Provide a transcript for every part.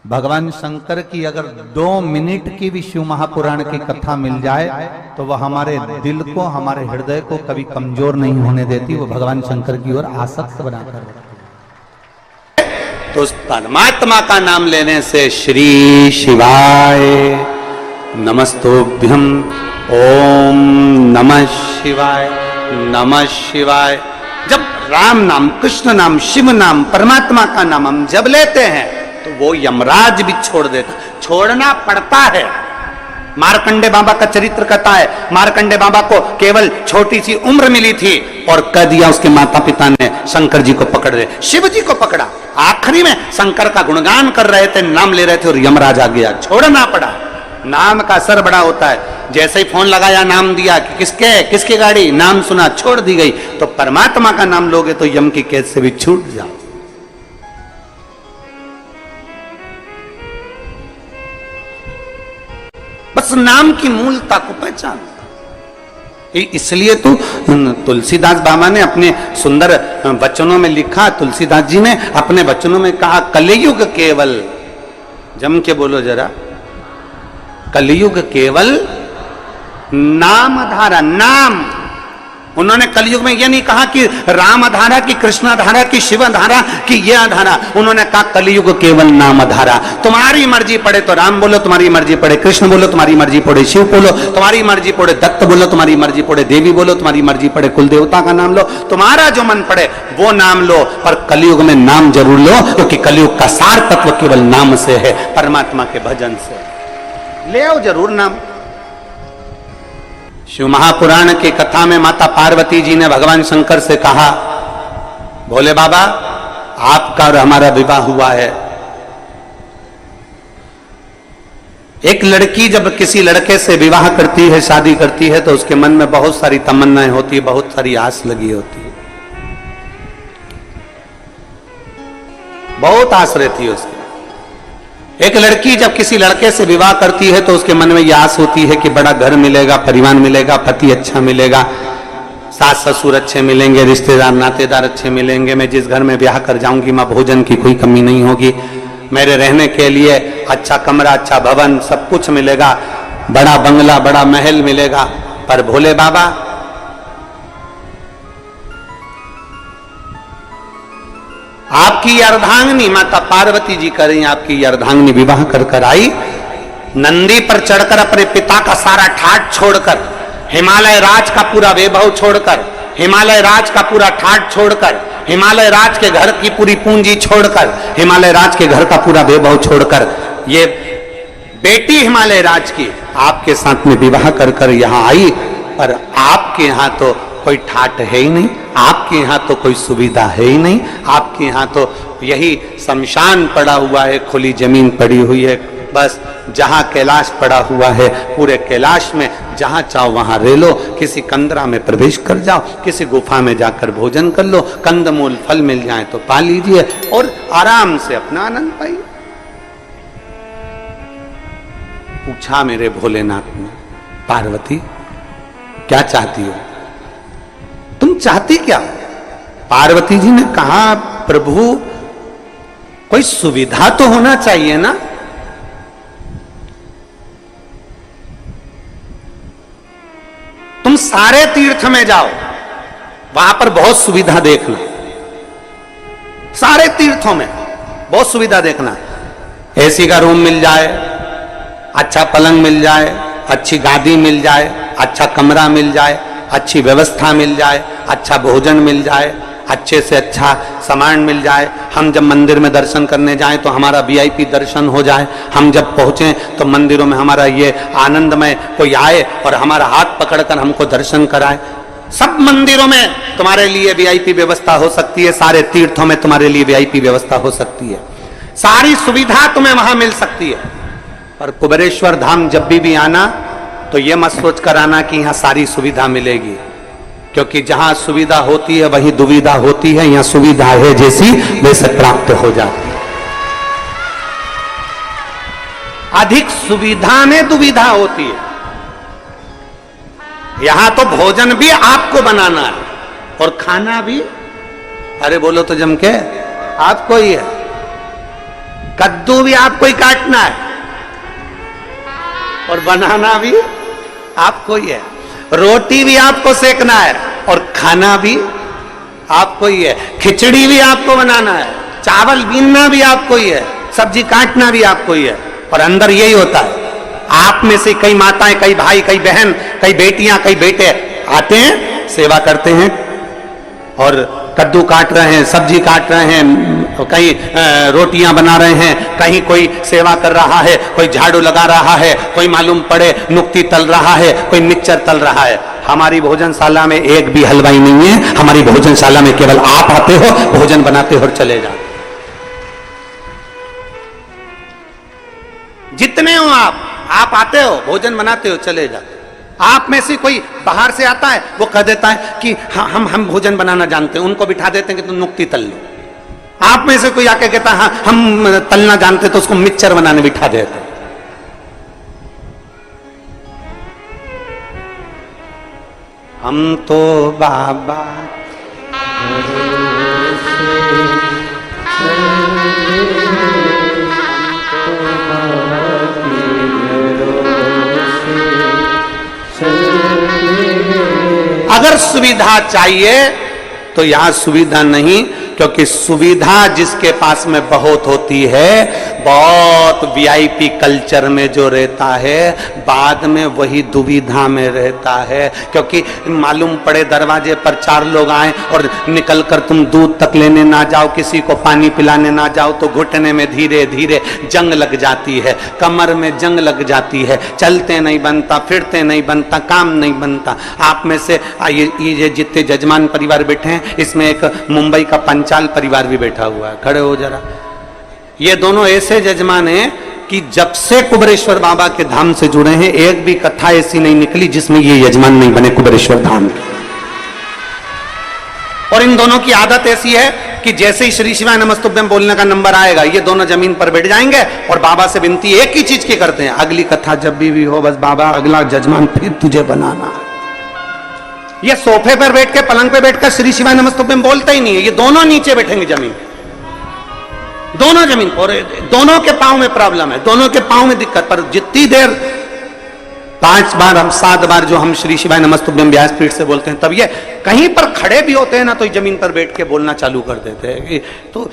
भगवान शंकर की अगर 2 मिनट की भी शिव महापुराण की कथा मिल जाए तो वह हमारे दिल को, हमारे हृदय को कभी कमजोर नहीं होने देती। वो भगवान शंकर की ओर आसक्त बनाकर रखती है। तो उस परमात्मा का नाम लेने से श्री शिवाय नमस्तोभ्यम, ओम नमः शिवाय, नमः शिवाय। जब राम नाम, कृष्ण नाम, शिव नाम, परमात्मा का नाम हम जब लेते हैं तो वो यमराज भी छोड़ देता, छोड़ना पड़ता है। मार्कंडे बाबा का चरित्र कहता है, मार्कंडे बाबा को केवल छोटी सी उम्र मिली थी और कह दिया उसके माता पिता ने शंकर जी को पकड़ ले, शिव जी को पकड़ा। आखिरी में शंकर का गुणगान कर रहे थे, नाम ले रहे थे और यमराज आ गया, छोड़ना पड़ा। नाम का असर बड़ा होता है। जैसे ही फोन लगाया, नाम दिया कि किसकी गाड़ी, नाम सुना, छोड़ दी गई। तो परमात्मा का नाम लोगे तो यम की कैद से भी छूट जाओ। बस नाम की मूलता को पहचान। इसलिए तो तुलसीदास बाबा ने अपने सुंदर वचनों में लिखा, तुलसीदास जी ने अपने वचनों में कहा, कलयुग केवल, जम के बोलो जरा, कलयुग केवल नाम धारा। नाम, उन्होंने कलयुग में यह नहीं कहा कि राम धारा की, कृष्ण धारा की, शिव धारा की, यह धारा। उन्होंने कहा कलयुग केवल नाम धारा। तुम्हारी मर्जी पड़े तो राम बोलो, तुम्हारी मर्जी पड़े कृष्ण बोलो, तुम्हारी मर्जी पड़े शिव बोलो, तुम्हारी मर्जी पड़े दत्त बोलो, तुम्हारी मर्जी पड़े देवी बोलो, तुम्हारी मर्जी पड़े कुल देवता का नाम लो, तुम्हारा जो मन पड़े वो नाम लो। पर कलयुग में नाम जरूर लो, क्योंकि कलयुग का सार तत्व केवल नाम से है, परमात्मा के भजन से। ले आओ जरूर नाम। शिव महापुराण की कथा में माता पार्वती जी ने भगवान शंकर से कहा, भोले बाबा आपका और हमारा विवाह हुआ है। एक लड़की जब किसी लड़के से विवाह करती है, शादी करती है, तो उसके मन में बहुत सारी तमन्नाएं होती है, बहुत सारी आस लगी होती है, बहुत आस रहती है उसकी। एक लड़की जब किसी लड़के से विवाह करती है तो उसके मन में यह आस होती है कि बड़ा घर मिलेगा, परिवार मिलेगा, पति अच्छा मिलेगा, सास ससुर अच्छे मिलेंगे, रिश्तेदार नातेदार अच्छे मिलेंगे, मैं जिस घर में ब्याह कर जाऊंगी मां भोजन की कोई कमी नहीं होगी, मेरे रहने के लिए अच्छा कमरा, अच्छा भवन, सब कुछ मिलेगा, बड़ा बंगला, बड़ा महल मिलेगा। पर भोले बाबा आपकी अर्धांगिनी माता पार्वती जी करें, आपकी अर्धांगिनी विवाह कर कर आई, नंदी पर चढ़कर अपने पिता का सारा ठाट छोड़कर, हिमालय राज का पूरा वैभव छोड़कर, हिमालय राज का पूरा ठाट छोड़कर, हिमालय राज के घर की पूरी पूंजी छोड़कर, हिमालय राज के घर का पूरा वैभव छोड़कर, ये बेटी हिमालय राज की आपके साथ में विवाह कर कर यहां आई। पर आपके यहां तो कोई ठाट है ही नहीं, आपके यहाँ तो कोई सुविधा है ही नहीं, आपके यहाँ तो यही शमशान पड़ा हुआ है, खुली जमीन पड़ी हुई है, बस जहाँ कैलाश पड़ा हुआ है, पूरे कैलाश में जहाँ चाहो वहाँ रह लो, किसी कंदरा में प्रवेश कर जाओ, किसी गुफा में जाकर भोजन कर लो, कंदमूल फल मिल जाए तो पा लीजिए और आराम से अपना आनंद पाइए। पूछा मेरे भोलेनाथ ने, पार्वती क्या चाहती हो, तुम चाहती क्या? पार्वती जी ने कहा, प्रभु कोई सुविधा तो होना चाहिए ना। तुम सारे तीर्थ में जाओ, वहां पर बहुत सुविधा देखना, सारे तीर्थों में बहुत सुविधा देखना, एसी का रूम मिल जाए, अच्छा पलंग मिल जाए, अच्छी गादी मिल जाए, अच्छा कमरा मिल जाए, अच्छी व्यवस्था मिल जाए, अच्छा भोजन मिल जाए, अच्छे से अच्छा सामान मिल जाए, हम जब मंदिर में दर्शन करने जाएं तो हमारा वीआईपी दर्शन हो जाए, हम जब पहुंचे तो मंदिरों में हमारा ये आनंदमय कोई आए और हमारा हाथ पकड़कर हमको दर्शन कराए। सब मंदिरों में तुम्हारे लिए वीआईपी व्यवस्था हो सकती है, सारे तीर्थों में तुम्हारे लिए वीआईपी व्यवस्था हो सकती है, सारी सुविधा तुम्हें वहां मिल सकती है। पर कुबेरेश्वर धाम जब भी आना तो ये मत सोच कर आना कि यहां सारी सुविधा मिलेगी, क्योंकि जहां सुविधा होती है वही दुविधा होती है, यहां सुविधा है जैसी वैसे प्राप्त हो जाती है। अधिक सुविधा में दुविधा होती है। यहां तो भोजन भी आपको बनाना है और खाना भी, अरे बोलो तो जम के, आपको ही है। कद्दू भी आपको ही काटना है और बनाना भी आपको ही है, रोटी भी आपको सेकना है और खाना भी आपको ही है, खिचड़ी भी आपको बनाना है, चावल बीनना भी आपको ही है, सब्जी काटना भी आपको ही है। और अंदर यही होता है, आप में से कई माताएं, कई भाई, कई बहन, कई बेटियां, कई बेटे आते हैं, सेवा करते हैं और कद्दू काट रहे हैं, सब्जी काट रहे हैं, कहीं रोटियां बना रहे हैं, कहीं कोई सेवा कर रहा है, कोई झाड़ू लगा रहा है, कोई मालूम पड़े नुक्ती तल रहा है, कोई मिक्सचर तल रहा है। हमारी भोजनशाला में एक भी हलवाई नहीं है, हमारी भोजनशाला में केवल आप आते हो, भोजन बनाते हो और चले जाते। जितने हो आप आते हो, भोजन बनाते हो, चले जाते। आप में से कोई बाहर से आता है, वो कह देता है कि हम भोजन बनाना जानते हैं, उनको बिठा देते हैं कि तुम नुक्ती तल लो। आप में से कोई आके कहता है हाँ हम तलना जानते, तो उसको मिक्सचर बनाने बिठा देते हैं। हम तो बाबा अगर सुविधा चाहिए तो यहां सुविधा नहीं, क्योंकि सुविधा जिसके पास में बहुत होती है, बहुत वीआईपी कल्चर में जो रहता है, बाद में वही दुविधा में रहता है। क्योंकि मालूम पड़े दरवाजे पर 4 लोग आए और निकलकर तुम दूध तक लेने ना जाओ, किसी को पानी पिलाने ना जाओ, तो घुटने में धीरे धीरे जंग लग जाती है, कमर में जंग लग जाती है, चलते नहीं बनता, फिरते नहीं बनता, काम नहीं बनता। आप में से ये जितने जजमान परिवार बैठे हैं, इसमें एक मुंबई का पंचाल परिवार भी बैठा हुआ है, खड़े हो जरा। ये दोनों ऐसे जजमान हैं कि जब से कुबेरेश्वर बाबा के धाम से जुड़े हैं, एक भी कथा ऐसी नहीं निकली जिसमें ये यजमान नहीं बने कुबेरेश्वर धाम के। और इन दोनों की आदत ऐसी है कि जैसे ही श्री शिवाय नमस्तुभ्यम बोलने का नंबर आएगा, ये दोनों जमीन पर बैठ जाएंगे और बाबा से विनती एक ही चीज की करते हैं, अगली कथा जब भी हो, बस बाबा अगला जजमान फिर तुझे बनाना। ये सोफे पर बैठ के, पलंग पे बैठकर श्री शिवाय नमस्तुभ्यम बोलते ही नहीं है, ये दोनों नीचे बैठेंगे जमीन, दोनों जमीन। और दोनों के पांव में प्रॉब्लम है, दोनों के पांव में दिक्कत। पर जितनी देर 5 बार, हम 7 बार जो हम श्री शिवाय नमस्तुभ्यम व्यासपीठ से बोलते हैं, तब ये कहीं पर खड़े भी होते हैं ना, तो जमीन पर बैठ के बोलना चालू कर देते हैं। तो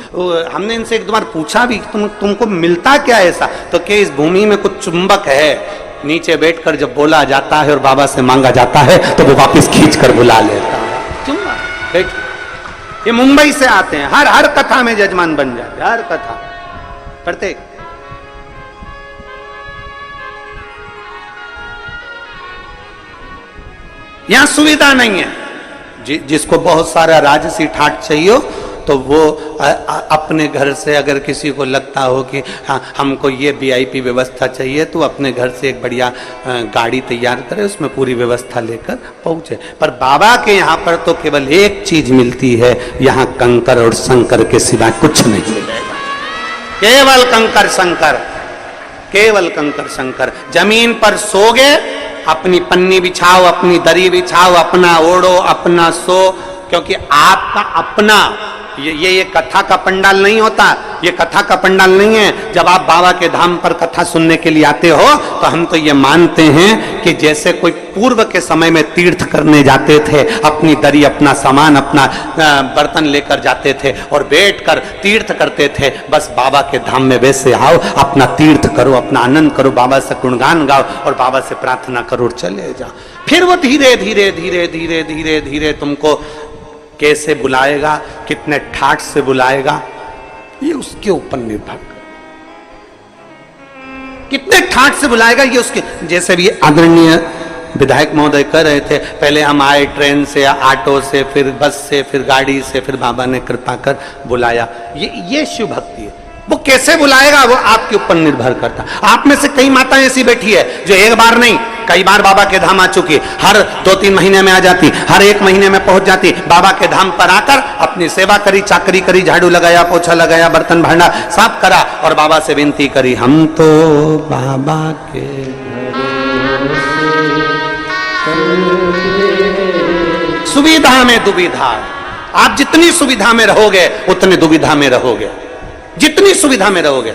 हमने इनसे एक दो बार पूछा भी, तुमको मिलता क्या ऐसा? तो क्या इस भूमि में कुछ चुंबक है, नीचे बैठकर जब बोला जाता है और बाबा से मांगा जाता है तो वो वापस खींच कर बुला लेता है। चुंबक बैठ, ये मुंबई से आते हैं, हर कथा में जजमान बन जाते, हर कथा, प्रत्येक। यहां सुविधा नहीं है। जिसको बहुत सारा राजसी ठाट चाहिए तो वो अपने घर से, अगर किसी को लगता हो कि हाँ हमको ये वीआईपी व्यवस्था चाहिए, तो अपने घर से एक बढ़िया गाड़ी तैयार करे, उसमें पूरी व्यवस्था लेकर पहुंचे। पर बाबा के यहाँ पर तो केवल एक चीज मिलती है, यहाँ कंकर और शंकर के सिवा कुछ नहीं मिलेगा। केवल कंकर शंकर, केवल कंकर शंकर। जमीन पर सोगे, अपनी पन्नी बिछाओ, अपनी दरी बिछाओ, अपना ओढ़ो, अपना सो, क्योंकि आपका अपना ये कथा का पंडाल नहीं होता, ये कथा का पंडाल नहीं है। जब आप बाबा के धाम पर कथा सुनने के लिए आते हो, तो हम तो ये मानते हैं कि जैसे कोई पूर्व के समय में तीर्थ करने जाते थे, अपनी दरी, अपना सामान, अपना बर्तन लेकर जाते थे और बैठकर तीर्थ करते थे, बस बाबा के धाम में वैसे आओ, अपना तीर्थ करो, अपना आनंद करो, बाबा से गुणगान गाओ और बाबा से प्रार्थना करो और चले जाओ। फिर वो धीरे धीरे धीरे धीरे धीरे धीरे तुमको कैसे बुलाएगा, कितने ठाठ से बुलाएगा, ये उसके ऊपर निर्भर कर। कितने ठाठ से बुलाएगा ये उसके, जैसे भी आदरणीय विधायक महोदय कह रहे थे, पहले हम आए ट्रेन से, ऑटो से, फिर बस से, फिर गाड़ी से, फिर बाबा ने कृपा कर बुलाया। ये शिव भक्ति है। वो कैसे बुलाएगा वो आपके ऊपर निर्भर करता। आप में से कई माताएं ऐसी बैठी है जो एक बार नहीं कई बार बाबा के धाम आ चुकी, हर 2-3 महीने में आ जाती, हर 1 महीने में पहुंच जाती, बाबा के धाम पर आकर अपनी सेवा करी, चाकरी करी, झाड़ू लगाया, पोछा लगाया, बर्तन भांडा साफ करा और बाबा से विनती करी, हम तो बाबा के सुविधा में दुविधा। आप जितनी सुविधा में रहोगे उतनी दुविधा में रहोगे, जितनी सुविधा में रहोगे।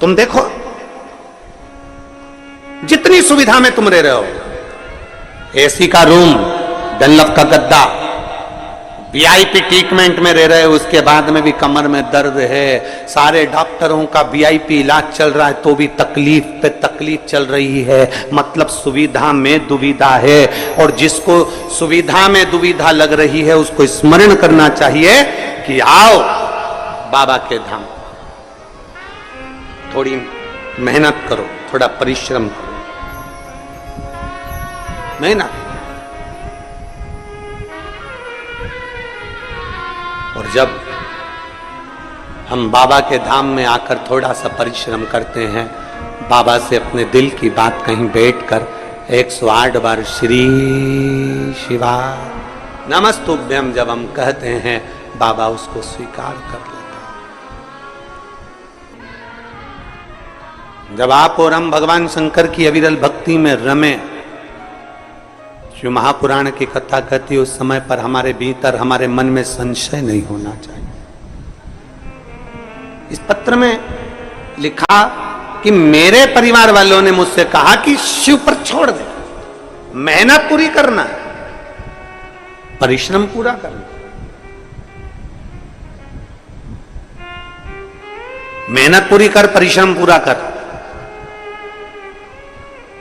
तुम देखो जितनी सुविधा में तुम रह रहे हो, एसी का रूम, डनलप का गद्दा, वीआईपी ट्रीटमेंट में रह रहे हो, उसके बाद में भी कमर में दर्द है, सारे डॉक्टरों का वीआईपी इलाज चल रहा है तो भी तकलीफ पे तकलीफ चल रही है। मतलब सुविधा में दुविधा है, और जिसको सुविधा में दुविधा लग रही है उसको स्मरण करना चाहिए कि आओ बाबा के धाम, थोड़ी मेहनत करो, थोड़ा परिश्रम करो, मेहनत। और जब हम बाबा के धाम में आकर थोड़ा सा परिश्रम करते हैं, बाबा से अपने दिल की बात कहीं बैठकर 108 बार श्री शिवा नमस्तुभ्यम जब हम कहते हैं, बाबा उसको स्वीकार कर लेते हैं। जब आप और हम भगवान शंकर की अविरल भक्ति में रमे, जो महापुराण की कथा कहती है, उस समय पर हमारे भीतर, हमारे मन में संशय नहीं होना चाहिए। इस पत्र में लिखा कि मेरे परिवार वालों ने मुझसे कहा कि शिव पर छोड़ दे, मेहनत पूरी करना, परिश्रम पूरा करना। मेहनत पूरी कर, परिश्रम पूरा कर।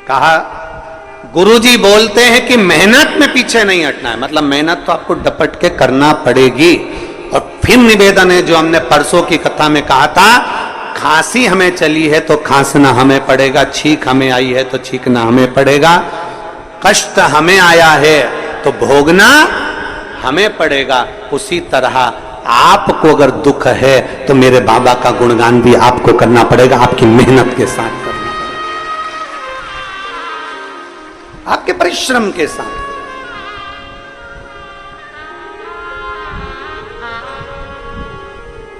कहा गुरुजी बोलते हैं कि मेहनत में पीछे नहीं हटना है, मतलब मेहनत तो आपको डपट के करना पड़ेगी। और फिर निवेदन है जो हमने परसों की कथा में कहा था, खांसी हमें चली है तो खांसना हमें पड़ेगा, छींक हमें आई है तो छींकना हमें पड़ेगा, कष्ट हमें आया है तो भोगना हमें पड़ेगा। उसी तरह आपको अगर दुख है तो मेरे बाबा का गुणगान भी आपको करना पड़ेगा, आपकी मेहनत के साथ करना पड़ेगा, आपके परिश्रम के साथ।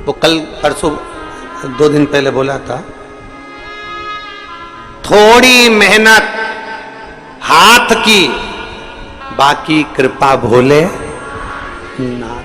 वो कल परसों 2 दिन पहले बोला था, थोड़ी मेहनत हाथ की, बाकी कृपा भोले नाथ।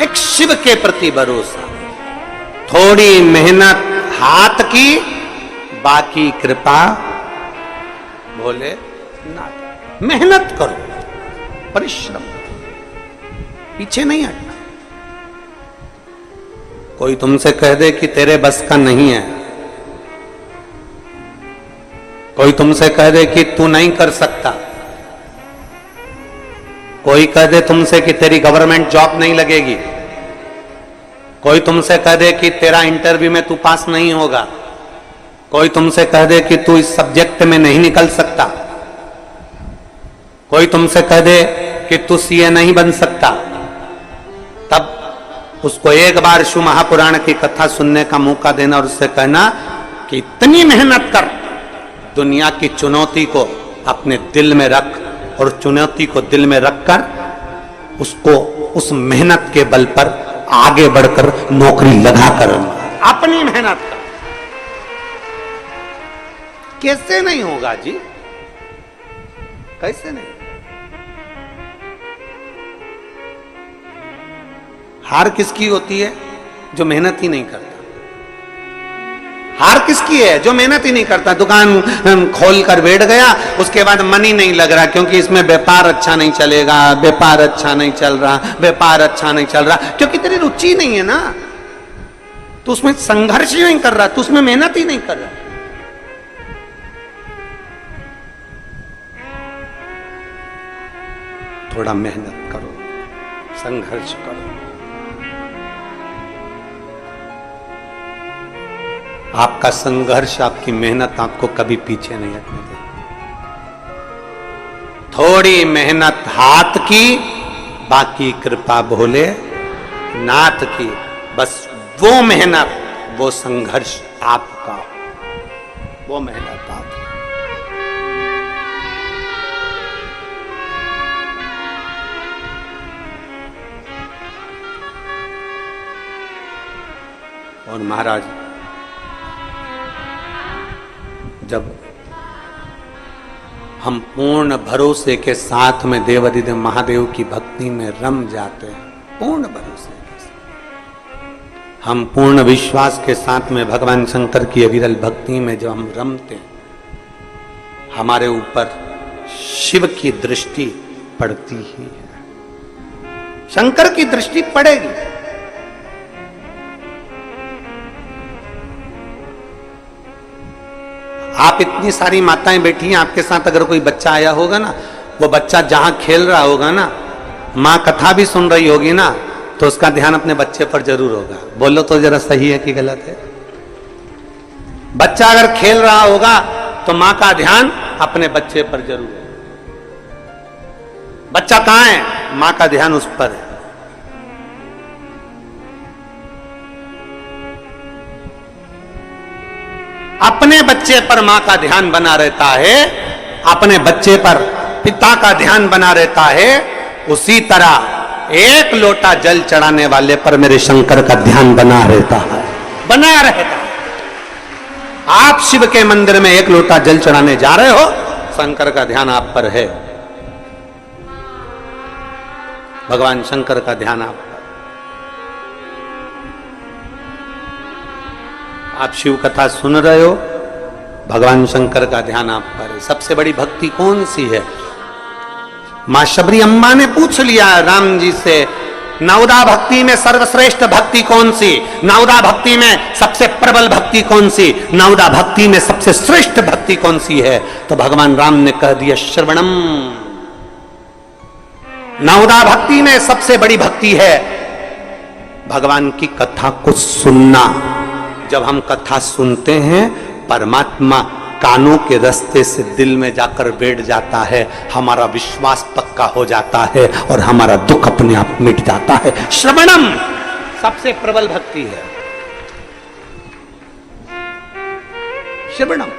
एक शिव के प्रति भरोसा, थोड़ी मेहनत हाथ की, बाकी कृपा भोले नाथ। मेहनत करो, परिश्रम, पीछे नहीं हटना। कोई तुमसे कह दे कि तेरे बस का नहीं है, कोई तुमसे कह दे कि तू नहीं कर सकता, कोई कह दे तुमसे कि तेरी गवर्नमेंट जॉब नहीं लगेगी, कोई तुमसे कह दे कि तेरा इंटरव्यू में तू पास नहीं होगा, कोई तुमसे कह दे कि तू इस सब्जेक्ट में नहीं निकल सकता, कोई तुमसे कह दे कि तू सीए नहीं बन सकता, तब उसको एक बार शिव महापुराण की कथा सुनने का मौका देना और उससे कहना कि इतनी मेहनत कर, दुनिया की चुनौती को अपने दिल में रख, और चुनौती को दिल में रखकर उसको उस मेहनत के बल पर आगे बढ़कर नौकरी लगाकर अपनी मेहनत कर। कैसे नहीं होगा जी, कैसे नहीं? हार किसकी होती है? जो मेहनत ही नहीं करता। हार किसकी है? जो मेहनत ही नहीं करता। दुकान खोल कर बैठ गया, उसके बाद मनी नहीं लग रहा क्योंकि इसमें व्यापार अच्छा नहीं चलेगा, व्यापार अच्छा नहीं चल रहा, व्यापार अच्छा नहीं चल रहा, क्योंकि तेरी रुचि नहीं है ना, तो उसमें संघर्ष ही नहीं कर रहा, तो उसमें मेहनत ही नहीं कर रहा। थोड़ा मेहनत करो, संघर्ष करो। आपका संघर्ष, आपकी मेहनत आपको कभी पीछे नहीं हटने देगी। थोड़ी मेहनत हाथ की, बाकी कृपा भोले नाथ की। बस वो मेहनत, वो संघर्ष आपका, वो महिला ताप है। और महाराज जब हम पूर्ण भरोसे के साथ में देवाधिदेव महादेव की भक्ति में रम जाते हैं, पूर्ण भरोसे के साथ, हम पूर्ण विश्वास के साथ में भगवान शंकर की अविरल भक्ति में जब हम रमते हैं, हमारे ऊपर शिव की दृष्टि पड़ती ही है, शंकर की दृष्टि पड़ेगी। आप इतनी सारी माताएं बैठी हैं, आपके साथ अगर कोई बच्चा आया होगा ना, वो बच्चा जहां खेल रहा होगा ना, मां कथा भी सुन रही होगी ना, तो उसका ध्यान अपने बच्चे पर जरूर होगा। बोलो तो जरा सही है कि गलत है? बच्चा अगर खेल रहा होगा तो मां का ध्यान अपने बच्चे पर जरूर है। बच्चा कहां है? मां का ध्यान उस पर है। अपने बच्चे पर मां का ध्यान बना रहता है, अपने बच्चे पर पिता का ध्यान बना रहता है, उसी तरह एक लोटा जल चढ़ाने वाले पर मेरे शंकर का ध्यान बना रहता है, बना रहता है। आप शिव के मंदिर में एक लोटा जल चढ़ाने जा रहे हो, शंकर का ध्यान आप पर है, भगवान शंकर का ध्यान आप पर। आप शिव कथा सुन रहे हो, भगवान शंकर का ध्यान आप पर है। सबसे बड़ी भक्ति कौन सी है? मां शबरी अम्मा ने पूछ लिया राम जी से, नवदा भक्ति में सर्वश्रेष्ठ भक्ति कौन सी? नवदा भक्ति में सबसे प्रबल भक्ति कौन सी? नवदा भक्ति में सबसे श्रेष्ठ भक्ति कौन सी है? तो भगवान राम ने कह दिया श्रवणम। नवदा भक्ति में सबसे बड़ी भक्ति है भगवान की कथा को सुनना। जब हम कथा सुनते हैं, परमात्मा कानों के रास्ते से दिल में जाकर बैठ जाता है, हमारा विश्वास पक्का हो जाता है और हमारा दुख अपने आप मिट जाता है। श्रवणम सबसे प्रबल भक्ति है, श्रवणम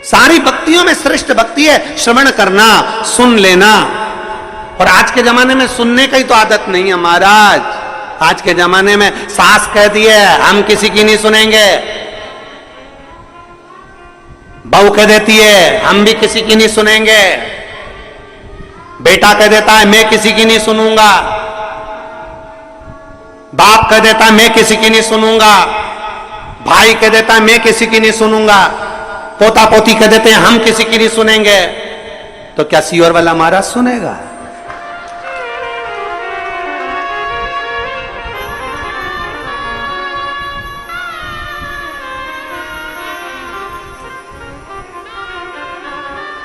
सारी भक्तियों में श्रेष्ठ भक्ति है श्रवण करना, सुन लेना। और आज के जमाने में सुनने की तो आदत नहीं है महाराज। आज के जमाने में सास कह दिए हम किसी की नहीं सुनेंगे, बहू कह देती है हम भी किसी की नहीं सुनेंगे, बेटा कह देता है मैं किसी की नहीं सुनूंगा, बाप कह देता है मैं किसी की नहीं सुनूंगा, भाई कह देता है मैं किसी की नहीं सुनूंगा, पोता पोती कह देते हैं हम किसी की नहीं सुनेंगे। तो क्या सीवर वाला महाराज सुनेगा?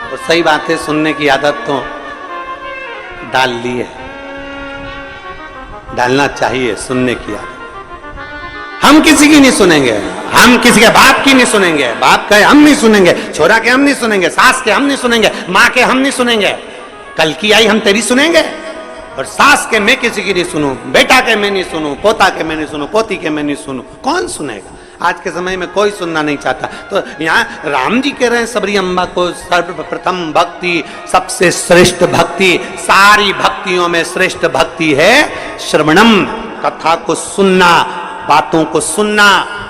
तो सही बात है, सुनने की आदत तो डाल ली है, डालना चाहिए सुनने की आदत। हम किसी की नहीं सुनेंगे, हम किसी के बाप की नहीं सुनेंगे, बाप के हम नहीं सुनेंगे, छोरा के हम नहीं सुनेंगे, सास के हम नहीं सुनेंगे, माँ के हम नहीं सुनेंगे, कल की आई हम तेरी सुनेंगे। और सास के मैं किसी की नहीं सुनूं, बेटा के मैं नहीं सुनूं, पोता के मैं नहीं सुनूं, पोती के मैं नहीं सुनूं, कौन सुनेगा? आज के समय में कोई सुनना नहीं चाहता। तो यहाँ राम जी कह रहे हैं सबरी अम्बा को सर्वप्रथम भक्ति, सबसे श्रेष्ठ भक्ति, सारी भक्तियों में श्रेष्ठ भक्ति है श्रवणम, कथा को सुनना, बातों को सुनना,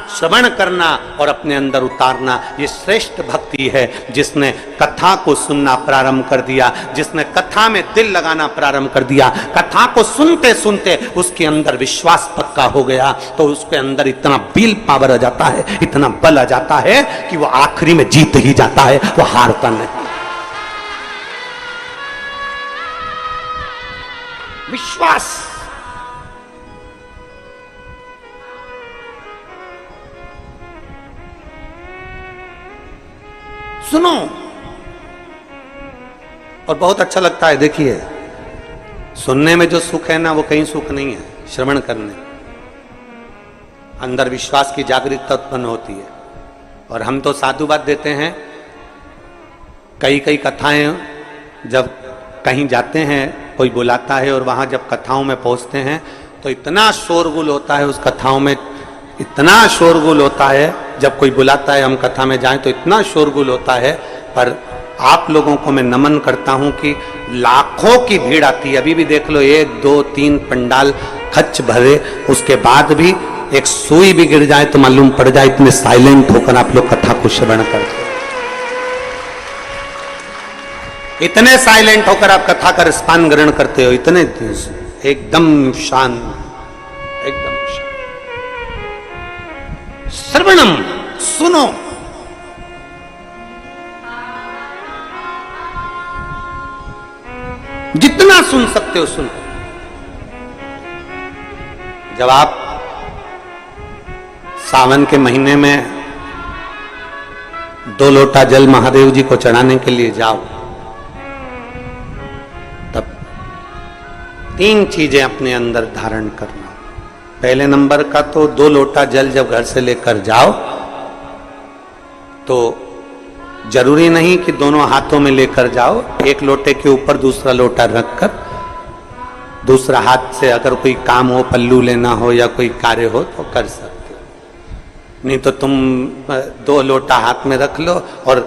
श्रवण करना और अपने अंदर उतारना। ये श्रेष्ठ भक्ति है। जिसने कथा को सुनना प्रारंभ कर दिया, जिसने कथा में दिल लगाना प्रारंभ कर दिया, कथा को सुनते सुनते उसके अंदर विश्वास पक्का हो गया, तो उसके अंदर इतना विल पावर आ जाता है, इतना बल आ जाता है कि वो आखिरी में जीत ही जाता है, वो हारता नहीं। विश्वास सुनो। और बहुत अच्छा लगता है, देखिए सुनने में जो सुख है ना, वो कहीं सुख नहीं है। श्रवण करने अंदर विश्वास की जागरूकता उत्पन्न होती है। और हम तो साधुवाद देते हैं, कई कई कथाएं जब कहीं जाते हैं, कोई बुलाता है और वहां जब कथाओं में पहुंचते हैं तो इतना शोरगुल होता है उस कथाओं में, इतना शोरगुल होता है, जब कोई बुलाता है हम कथा में जाएं तो इतना शोरगुल होता है। पर आप लोगों को मैं नमन करता हूं कि लाखों की भीड़ आती है। अभी भी देख लो 1 2 3 पंडाल खच भरे, उसके बाद भी एक सुई भी गिर जाए तो मालूम पड़ जाए, इतने साइलेंट होकर आप लोग कथा को श्रवण करते, इतने साइलेंट होकर आप कथा का रसपान ग्रहण करते हो, इतने एकदम शांत, एकदम शांत। श्रवणम, सुनो। जितना सुन सकते हो सुनो। जब आप सावन के महीने में 2 लोटा जल महादेव जी को चढ़ाने के लिए जाओ, तब 3 चीजें अपने अंदर धारण करना। पहले नंबर का तो 2 लोटा जल जब घर से लेकर जाओ तो जरूरी नहीं कि दोनों हाथों में लेकर जाओ, एक लोटे के ऊपर दूसरा लोटा रखकर दूसरा हाथ से अगर कोई काम हो, पल्लू लेना हो या कोई कार्य हो तो कर सकते हो। नहीं तो तुम 2 लोटा हाथ में रख लो और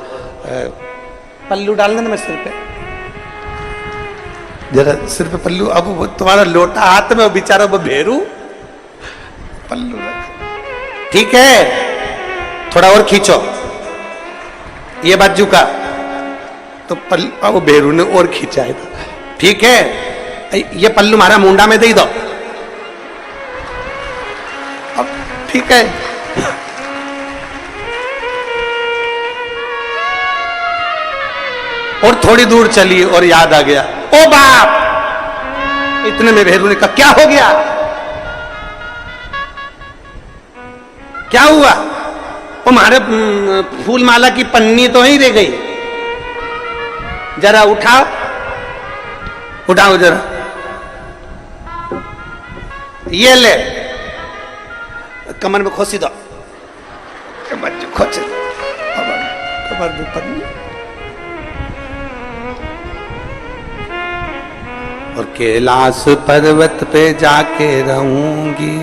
पल्लू डालना ना मैं सिर पे, जरा सिर पे पल्लू। अब वो तुम्हारा लोटा हाथ में, बेचारा वो भेरू पल्लू रख, ठीक है, थोड़ा और खींचो ये बाजू का, तो पल्लू वो भेरू ने और खींचा है, ठीक है, ये पल्लू हमारा मुंडा में दे दो, अब ठीक है। और थोड़ी दूर चली और याद आ गया, ओ बाप, इतने में भेरू ने कहा क्या हो गया, क्या हुआ? वो हमारे फूल माला की पन्नी तो ही रह गई, जरा उठाओ, उठाओ जरा, ये ले, कमर में खोसी दो, खोच कमर में पन्नी। और कैलाश पर्वत पे जाके रहूंगी,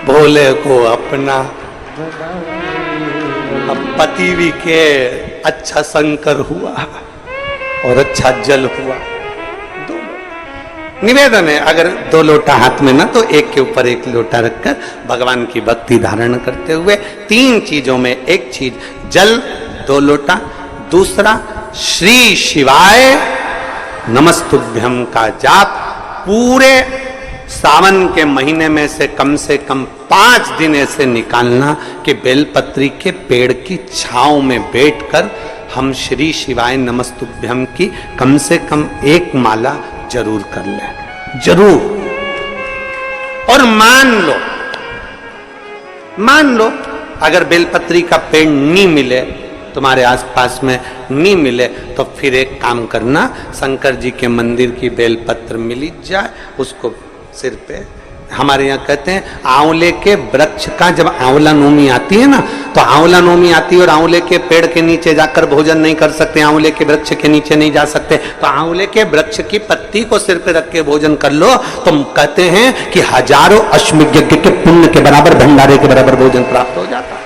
भोले को अपना। अब पति भी के अच्छा शंकर हुआ और अच्छा जल हुआ, निवेदन है अगर 2 लोटा हाथ में ना तो एक के ऊपर एक लोटा रखकर भगवान की भक्ति धारण करते हुए 3 चीजों में एक चीज जल 2 लोटा, दूसरा श्री शिवाय नमस्तुभ्यम का जाप पूरे सावन के महीने में से कम 5 दिन ऐसे निकालना कि बेलपत्री के पेड़ की छांव में बैठकर हम श्री शिवाय नमस्तुभ्यम की कम से कम 1 माला जरूर कर ले, जरूर। और मान लो अगर बेलपत्री का पेड़ नहीं मिले, तुम्हारे आसपास में नहीं मिले, तो फिर एक काम करना, शंकर जी के मंदिर की बेलपत्र मिली जाए, उसको सिर पे, हमारे यहाँ कहते हैं आंवले के वृक्ष का जब आंवला नोमी आती है ना, तो आंवला नोमी आती है और आंवले के पेड़ के नीचे जाकर भोजन नहीं कर सकते, आंवले के वृक्ष के नीचे नहीं जा सकते, तो आंवले के वृक्ष की पत्ती को सिर पे रख के भोजन कर लो, तो कहते हैं कि हजारों अश्वमेध यज्ञ के पुण्य के बराबर, भंडारे के बराबर भोजन प्राप्त हो जाता है।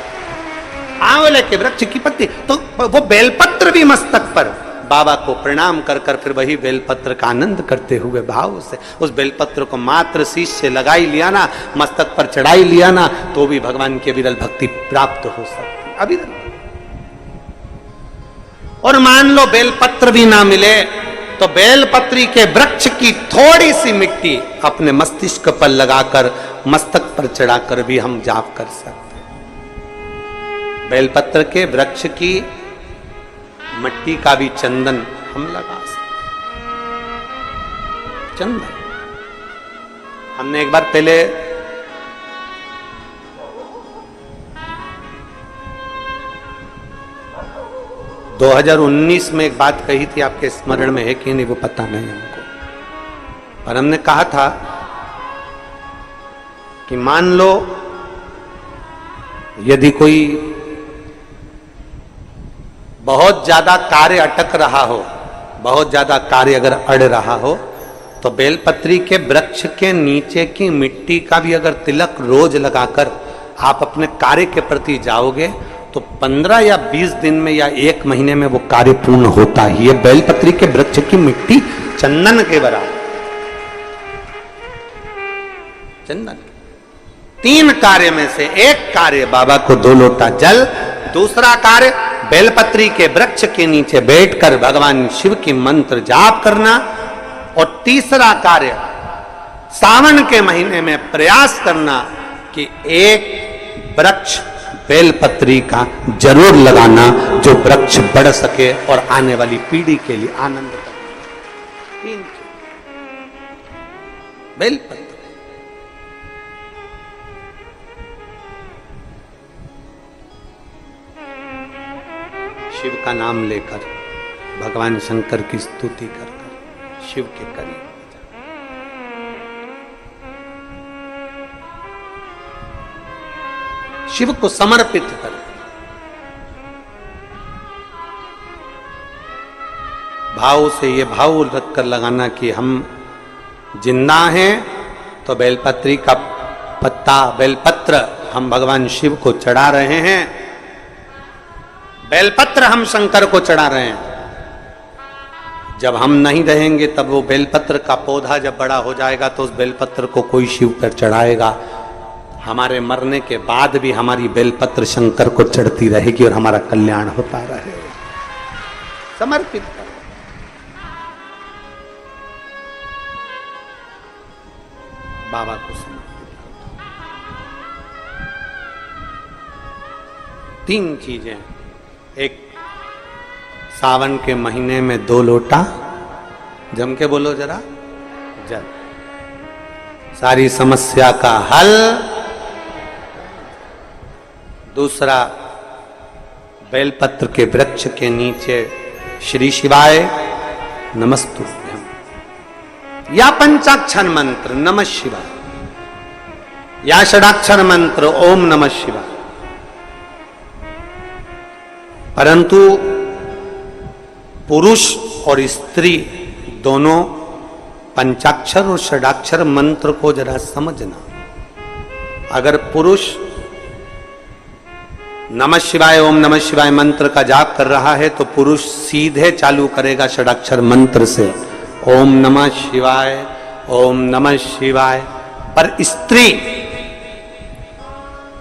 आंवले के वृक्ष की पत्ती, तो वो बेलपत्र भी मस्तक पर बाबा को प्रणाम कर कर फिर वही बेलपत्र का आनंद करते हुए भाव से उस बेलपत्र को मात्र शीश से लगाई लिया ना, मस्तक पर चढ़ाई लिया ना, तो भी भगवान की अविरल भक्ति प्राप्त हो सकती, अविरल। और मान लो बेलपत्र भी ना मिले तो बेलपत्री के वृक्ष की थोड़ी सी मिट्टी अपने मस्तिष्क पर लगाकर, मस्तक पर चढ़ाकर भी हम जाप कर सकते हैं। बेलपत्र के वृक्ष की मिट्टी का भी चंदन हम लगा सकते, चंदन। हमने एक बार पहले – 2019 में एक बात कही थी, आपके स्मरण में है कि नहीं वो पता नहीं हमको, पर हमने कहा था कि मान लो यदि कोई बहुत ज्यादा कार्य अटक रहा हो, बहुत ज्यादा कार्य अगर अड़ रहा हो, तो बेलपत्री के वृक्ष के नीचे की मिट्टी का भी अगर तिलक रोज लगाकर आप अपने कार्य के प्रति जाओगे तो 15 या 20 दिन में या 1 महीने में वो कार्य पूर्ण होता ही है। बेलपत्री के वृक्ष की मिट्टी चंदन के बराबर, चंदन। 3 कार्य में से एक कार्य बाबा को 2 लोटा जल, दूसरा कार्य बेलपत्री के वृक्ष के नीचे बैठकर भगवान शिव की मंत्र जाप करना, और तीसरा कार्य सावन के महीने में प्रयास करना कि एक वृक्ष बेलपत्री का जरूर लगाना जो वृक्ष बढ़ सके और आने वाली पीढ़ी के लिए आनंद करे। बेलपत्र शिव का नाम लेकर, भगवान शंकर की स्तुति कर कर शिव के करीब शिव को समर्पित कर, भाव से ये भाव रखकर लगाना कि हम जिंदा हैं तो बेलपत्री का पत्ता, बेलपत्र हम भगवान शिव को चढ़ा रहे हैं, बेलपत्र हम शंकर को चढ़ा रहे हैं। जब हम नहीं रहेंगे तब वो बेलपत्र का पौधा जब बड़ा हो जाएगा तो उस बेलपत्र को कोई शिव पर चढ़ाएगा। हमारे मरने के बाद भी हमारी बेलपत्र शंकर को चढ़ती रहेगी और हमारा कल्याण होता रहेगा। समर्पित कर, बाबा को समर्पित कर। 3 चीजें, एक सावन के महीने में 2 लोटा, जम के बोलो जरा, जल, सारी समस्या का हल। दूसरा बेलपत्र के वृक्ष के नीचे श्री शिवाय नमस्तुभ्यम, या पंचाक्षर मंत्र नमः शिवाय, या षडाक्षर मंत्र ओम नमः शिवाय। परंतु पुरुष और स्त्री दोनों पंचाक्षर और षडाक्षर मंत्र को जरा समझना। अगर पुरुष नमः शिवाय ओम नमः शिवाय मंत्र का जाप कर रहा है तो पुरुष सीधे चालू करेगा षडाक्षर मंत्र से, ओम नमः शिवाय ओम नमः शिवाय। पर स्त्री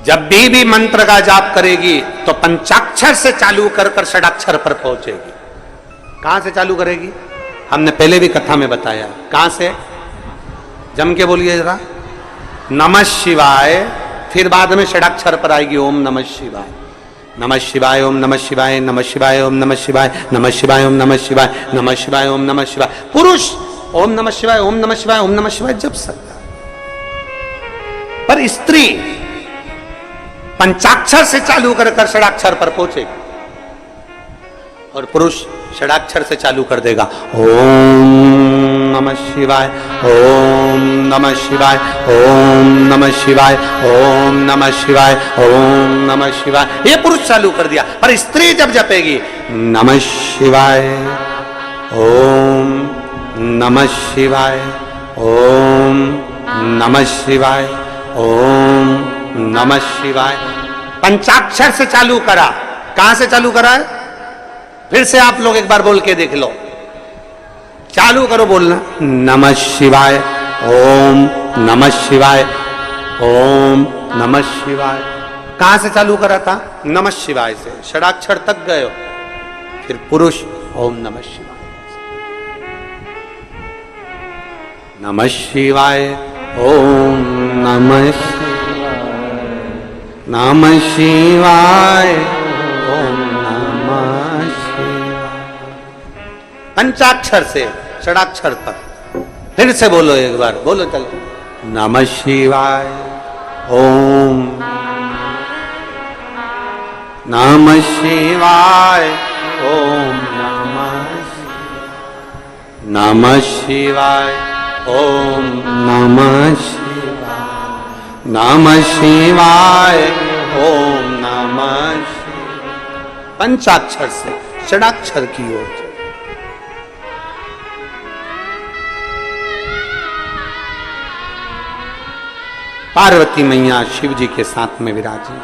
जब भी मंत्र का जाप करेगी तो पंचाक्षर से चालू कर कर षडाक्षर पर पहुंचेगी। कहां से चालू करेगी? हमने पहले भी कथा में बताया। कहां से? जम के बोलिए जरा, नमः शिवाय, फिर बाद में षडाक्षर पर आएगी ओम नमः शिवाय, नमः शिवाय ओम नमः शिवाय, नमः शिवाय ओम नमः शिवाय, नमः शिवाय ओम नमः शिवाय, नमः शिवाय ओम नमः शिवाय। पुरुष ओम नमः शिवाय ओम नमः शिवाय ओम नमः शिवाय जप सकता, पर स्त्री पंचाक्षर से चालू कर कर षडाक्षर पर पहुंचेगी और पुरुष षडाक्षर से चालू कर देगा, ओम नमः शिवाय ओम नमः शिवाय ओम नमः शिवाय ओम नमः शिवाय ओम नमः शिवाय। ये पुरुष चालू कर दिया, पर स्त्री जब जपेगी नमः शिवाय ओम नमः शिवाय ओम नमः शिवाय ओम नमः शिवाय, पंचाक्षर से चालू करा। कहां से चालू करा है? फिर से आप लोग एक बार बोल के देख लो, चालू करो बोलना, नमः शिवाय ओम नमः शिवाय ओम नमः शिवाय। कहां से चालू करा था? नमः शिवाय से, षडाक्षर तक गए हो। फिर पुरुष ओम नमः शिवाय, नमः शिवाय ओम नमः शिवाय, नमः शिवाय ओम नमः शिवाय। पंचाक्षर से षडाक्षर पर। फिर से बोलो एक बार, बोलो चलो, नमः शिवाय ओम नमः शिवाय ओम नमः शिवाय ओम नमः शिवाय, नमः शिवाय ओम नमः शिवाय। पंचाक्षर से षडाक्षर की ओर। पार्वती मैया शिव जी के साथ में विराजी।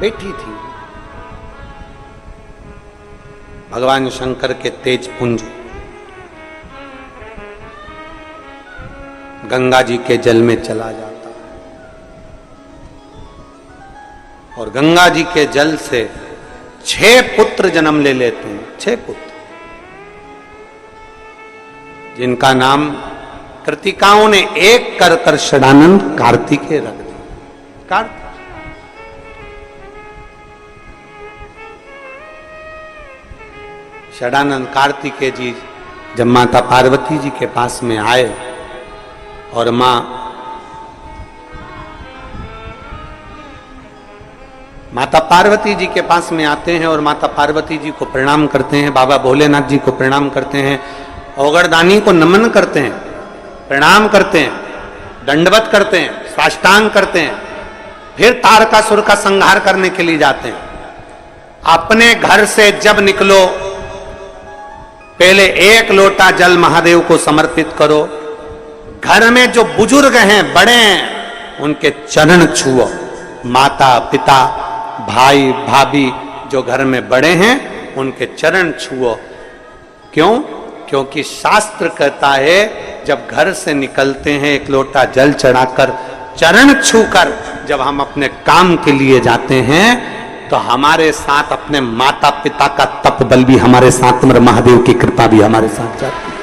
बैठी थी भगवान शंकर के तेज पुंज गंगा जी के जल में चला जाता है और गंगा जी के जल से 6 पुत्र जन्म ले लेते हैं। 6 पुत्र जिनका नाम कृतिकाओं ने एक कर कर षडानंद कार्तिकेय रख दिया। कार्तिक षडानंद कार्तिकेय जी जब माता पार्वती जी के पास में आए और माता पार्वती जी के पास में आते हैं और माता पार्वती जी को प्रणाम करते हैं, बाबा भोलेनाथ जी को प्रणाम करते हैं, औगरदानी को नमन करते हैं, प्रणाम करते हैं, दंडवत करते हैं, साष्टांग करते हैं, फिर तारकासुर का संहार करने के लिए जाते हैं। अपने घर से जब निकलो पहले 1 लोटा जल महादेव को समर्पित करो। घर में जो बुजुर्ग हैं, बड़े हैं, उनके चरण छुओ। माता पिता भाई भाभी जो घर में बड़े हैं उनके चरण छुओ। क्यों? क्योंकि शास्त्र कहता है जब घर से निकलते हैं 1 लोटा जल चढ़ाकर चरण छूकर जब हम अपने काम के लिए जाते हैं तो हमारे साथ अपने माता पिता का तप बल भी हमारे साथ, महादेव की कृपा भी हमारे साथ जाती है।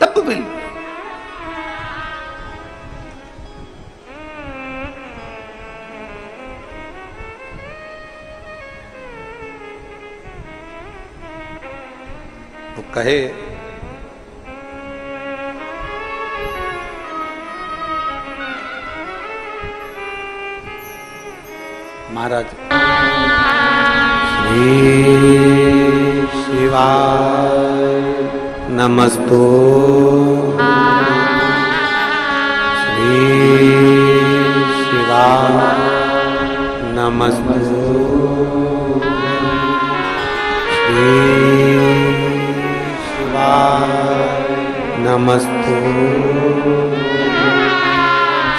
तप बल तो कहे महाराज श्री शिवाय नमस्तो, श्री शिवाय नमस्तो, श्री शिवाय नमस्तो,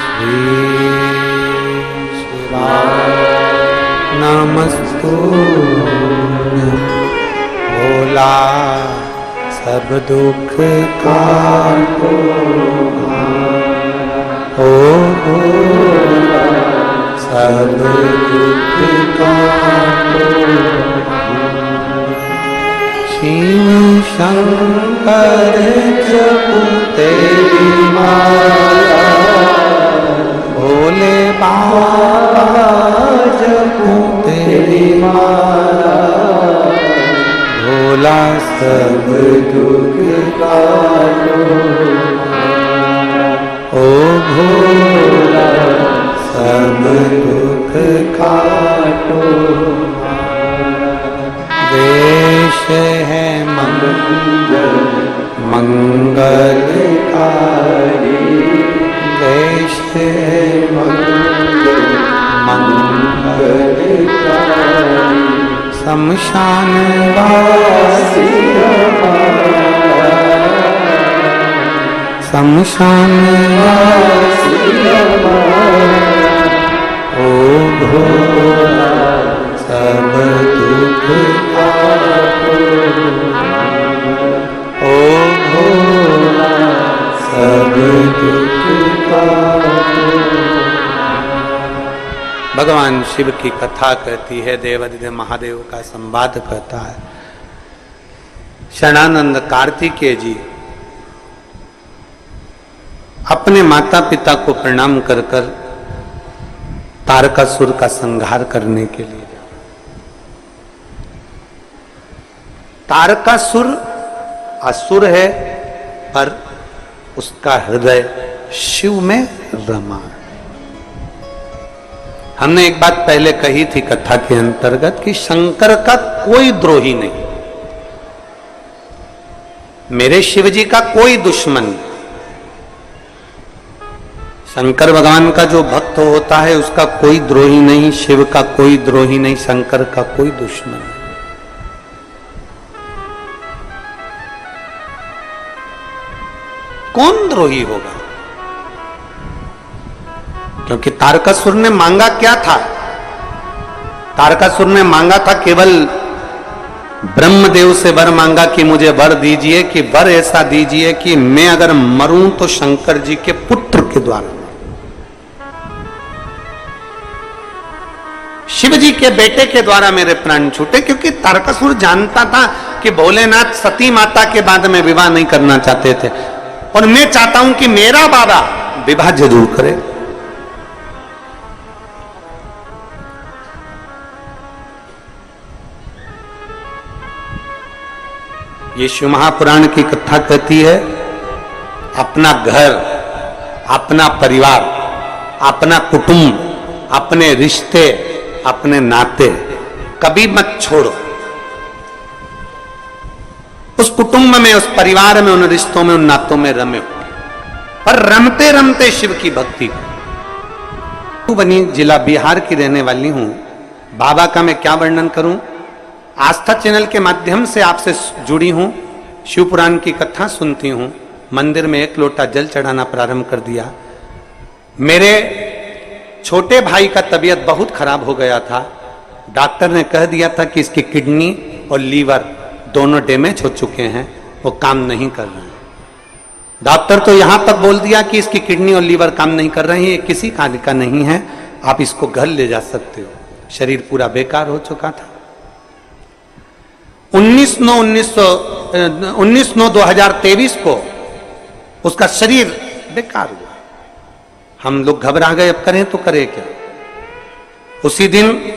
श्री शिवाय नमस्तु। भोला सब दुख काटो, ओ भोला सब दुख काटो। शिव शंकर जपू तेरी माला, भोले बाबा जपू तेरी माला, भोला सब दुख काटो, ओ भोला सब दुख काटो। देश है मंगल मंगलकारी, देश है मंगल मंगलकारी, शमशान वासी शमशान वासी ओ भोला सब दुख काटो, ओ भोला सब दुख काटो। भगवान शिव की कथा कहती है, देवाधिदेव महादेव का संवाद कहता है। षडानंद कार्तिकेय जी अपने माता पिता को प्रणाम कर कर तारकासुर का संहार करने के लिए जाए। तारकासुर असुर है पर उसका हृदय शिव में रमा है। हमने एक बात पहले कही थी कथा के अंतर्गत कि शंकर का कोई द्रोही नहीं, मेरे शिव जी का कोई दुश्मन नहीं। शंकर भगवान का जो भक्त होता है उसका कोई द्रोही नहीं, शिव का कोई द्रोही नहीं, शंकर का कोई दुश्मन नहीं। कौन द्रोही होगा? क्योंकि तारकासुर ने मांगा क्या था? तारकासुर ने मांगा था, केवल ब्रह्मदेव से वर मांगा कि मुझे वर दीजिए, कि वर ऐसा दीजिए कि मैं अगर मरूं तो शंकर जी के पुत्र के द्वारा, शिव जी के बेटे के द्वारा मेरे प्राण छूटे। क्योंकि तारकासुर जानता था कि भोलेनाथ सती माता के बाद में विवाह नहीं करना चाहते थे, और मैं चाहता हूं कि मेरा बाबा विवाह जरूर करे। ये शिव महापुराण की कथा कहती है, अपना घर, अपना परिवार, अपना कुटुंब, अपने रिश्ते, अपने नाते कभी मत छोड़ो। उस कुटुंब में, उस परिवार में, उन रिश्तों में, उन नातों में रमे, पर रमते रमते शिव की भक्ति को। बनी जिला बिहार की रहने वाली हूं। बाबा का मैं क्या वर्णन करूं? आस्था चैनल के माध्यम से आपसे जुड़ी हूं, शिव पुराण की कथा सुनती हूं, मंदिर में एक लोटा जल चढ़ाना प्रारंभ कर दिया। मेरे छोटे भाई का तबीयत बहुत खराब हो गया था। डॉक्टर ने कह दिया था कि इसकी किडनी और लीवर दोनों डैमेज हो चुके हैं, वो काम नहीं कर रहे हैं। डॉक्टर तो यहां तक बोल दिया कि इसकी किडनी और लीवर काम नहीं कर रहे हैं, ये किसी कार्य का नहीं है, आप इसको घर ले जा सकते हो। शरीर पूरा बेकार हो चुका था। 19/9/2023 को उसका शरीर बेकार हुआ। हम लोग घबरा गए, अब करें तो करें क्या। उसी दिन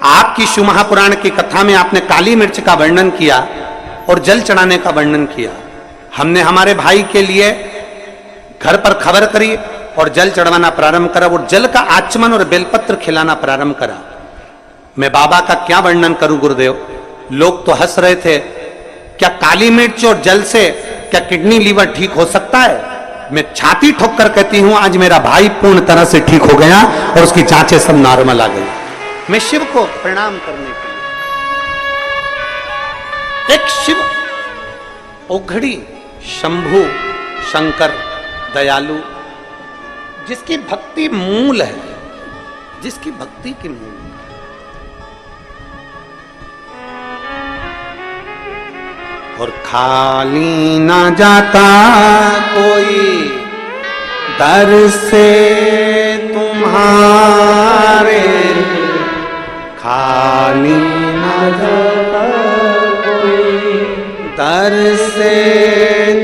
आपकी शिव महापुराण की कथा में आपने काली मिर्च का वर्णन किया और जल चढ़ाने का वर्णन किया। हमने हमारे भाई के लिए घर पर खबर करी और जल चढ़वाना प्रारंभ करा, और जल का आचमन और बेलपत्र खिलाना प्रारंभ करा। मैं बाबा का क्या वर्णन करूं गुरुदेव, लोग तो हंस रहे थे। क्या काली मिर्च और जल से क्या किडनी लीवर ठीक हो सकता है? मैं छाती ठोक कर कहती हूं, आज मेरा भाई पूर्ण तरह से ठीक हो गया और उसकी जांचें सब नॉर्मल आ गई। मैं शिव को प्रणाम करने के लिए, एक शिव ओघड़ी, शंभु, शंकर, दयालु, जिसकी भक्ति मूल है, जिसकी भक्ति की मूल है। और खाली ना जाता कोई दर से तुम्हारे, खाली ना जाता कोई दर से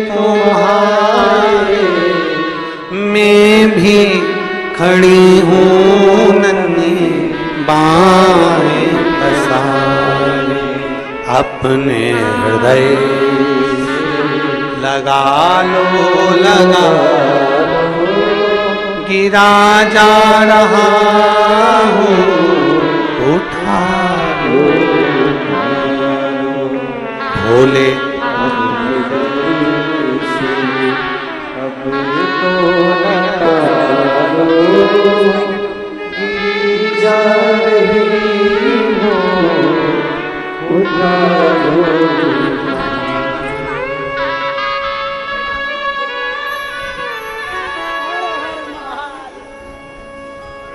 तुम्हारे, मैं भी खड़ी हूँ नन्ही बाहें पसारे, अपने हृदय लगा लो, लगा गिरा जा रहा हूँ, उठा लो भोले।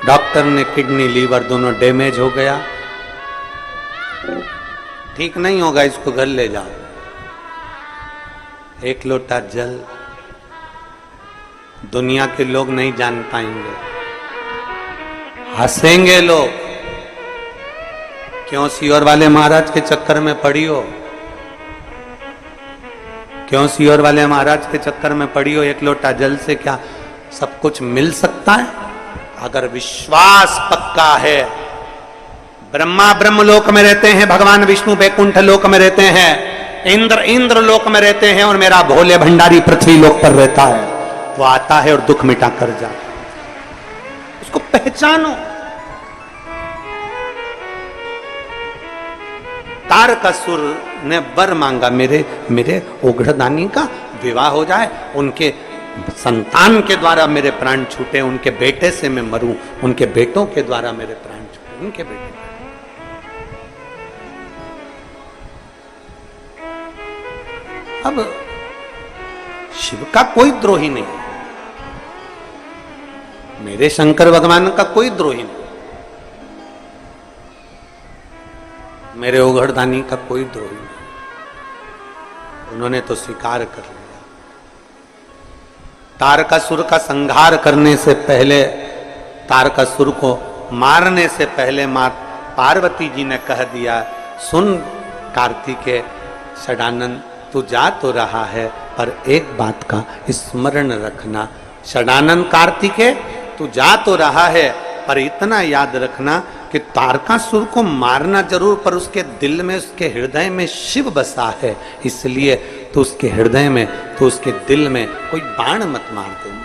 डॉक्टर ने किडनी लीवर दोनों डैमेज हो गया, ठीक नहीं होगा, इसको घर ले जाओ। एक लोटा जल दुनिया के लोग नहीं जान पाएंगे, हंसेंगे लोग। क्यों सीहोर वाले महाराज के चक्कर में पड़ी हो? क्यों सीहोर वाले महाराज के चक्कर में पड़ी हो? एक लोटा जल से क्या सब कुछ मिल सकता है? अगर विश्वास पक्का है, ब्रह्मा ब्रह्मलोक में रहते हैं, भगवान विष्णु बैकुंठ लोक में रहते हैं, इंद्र लोक में रहते हैं, और मेरा भोले भंडारी पृथ्वी लोक पर रहता है। वो आता है और दुख मिटा कर जाता है। उसको पहचानो। तारकासुर ने वर मांगा, मेरे ओघड़दानी का विवाह हो जाए, उनके संतान के द्वारा मेरे प्राण छूटे, उनके बेटे से मैं मरूं, उनके बेटों के द्वारा मेरे प्राण छूटे, उनके बेटे। अब शिव का कोई द्रोही नहीं, मेरे शंकर भगवान का कोई द्रोही नहीं, मेरे ओघड़दानी का कोई द्रोही नहीं। उन्होंने तो स्वीकार कर लिया। तारकासुर का संहार करने से पहले, तारकासुर को मारने से पहले मां पार्वती जी ने कह दिया, सुन कार्तिकेय षडानन, तू जा तो रहा है पर एक बात का स्मरण रखना। षडानन कार्तिकेय, तू जा तो रहा है पर इतना याद रखना कि तारकासुर को मारना जरूर, पर उसके दिल में, उसके हृदय में शिव बसा है, इसलिए तो उसके हृदय में, तो उसके दिल में कोई बाण मत मार देना,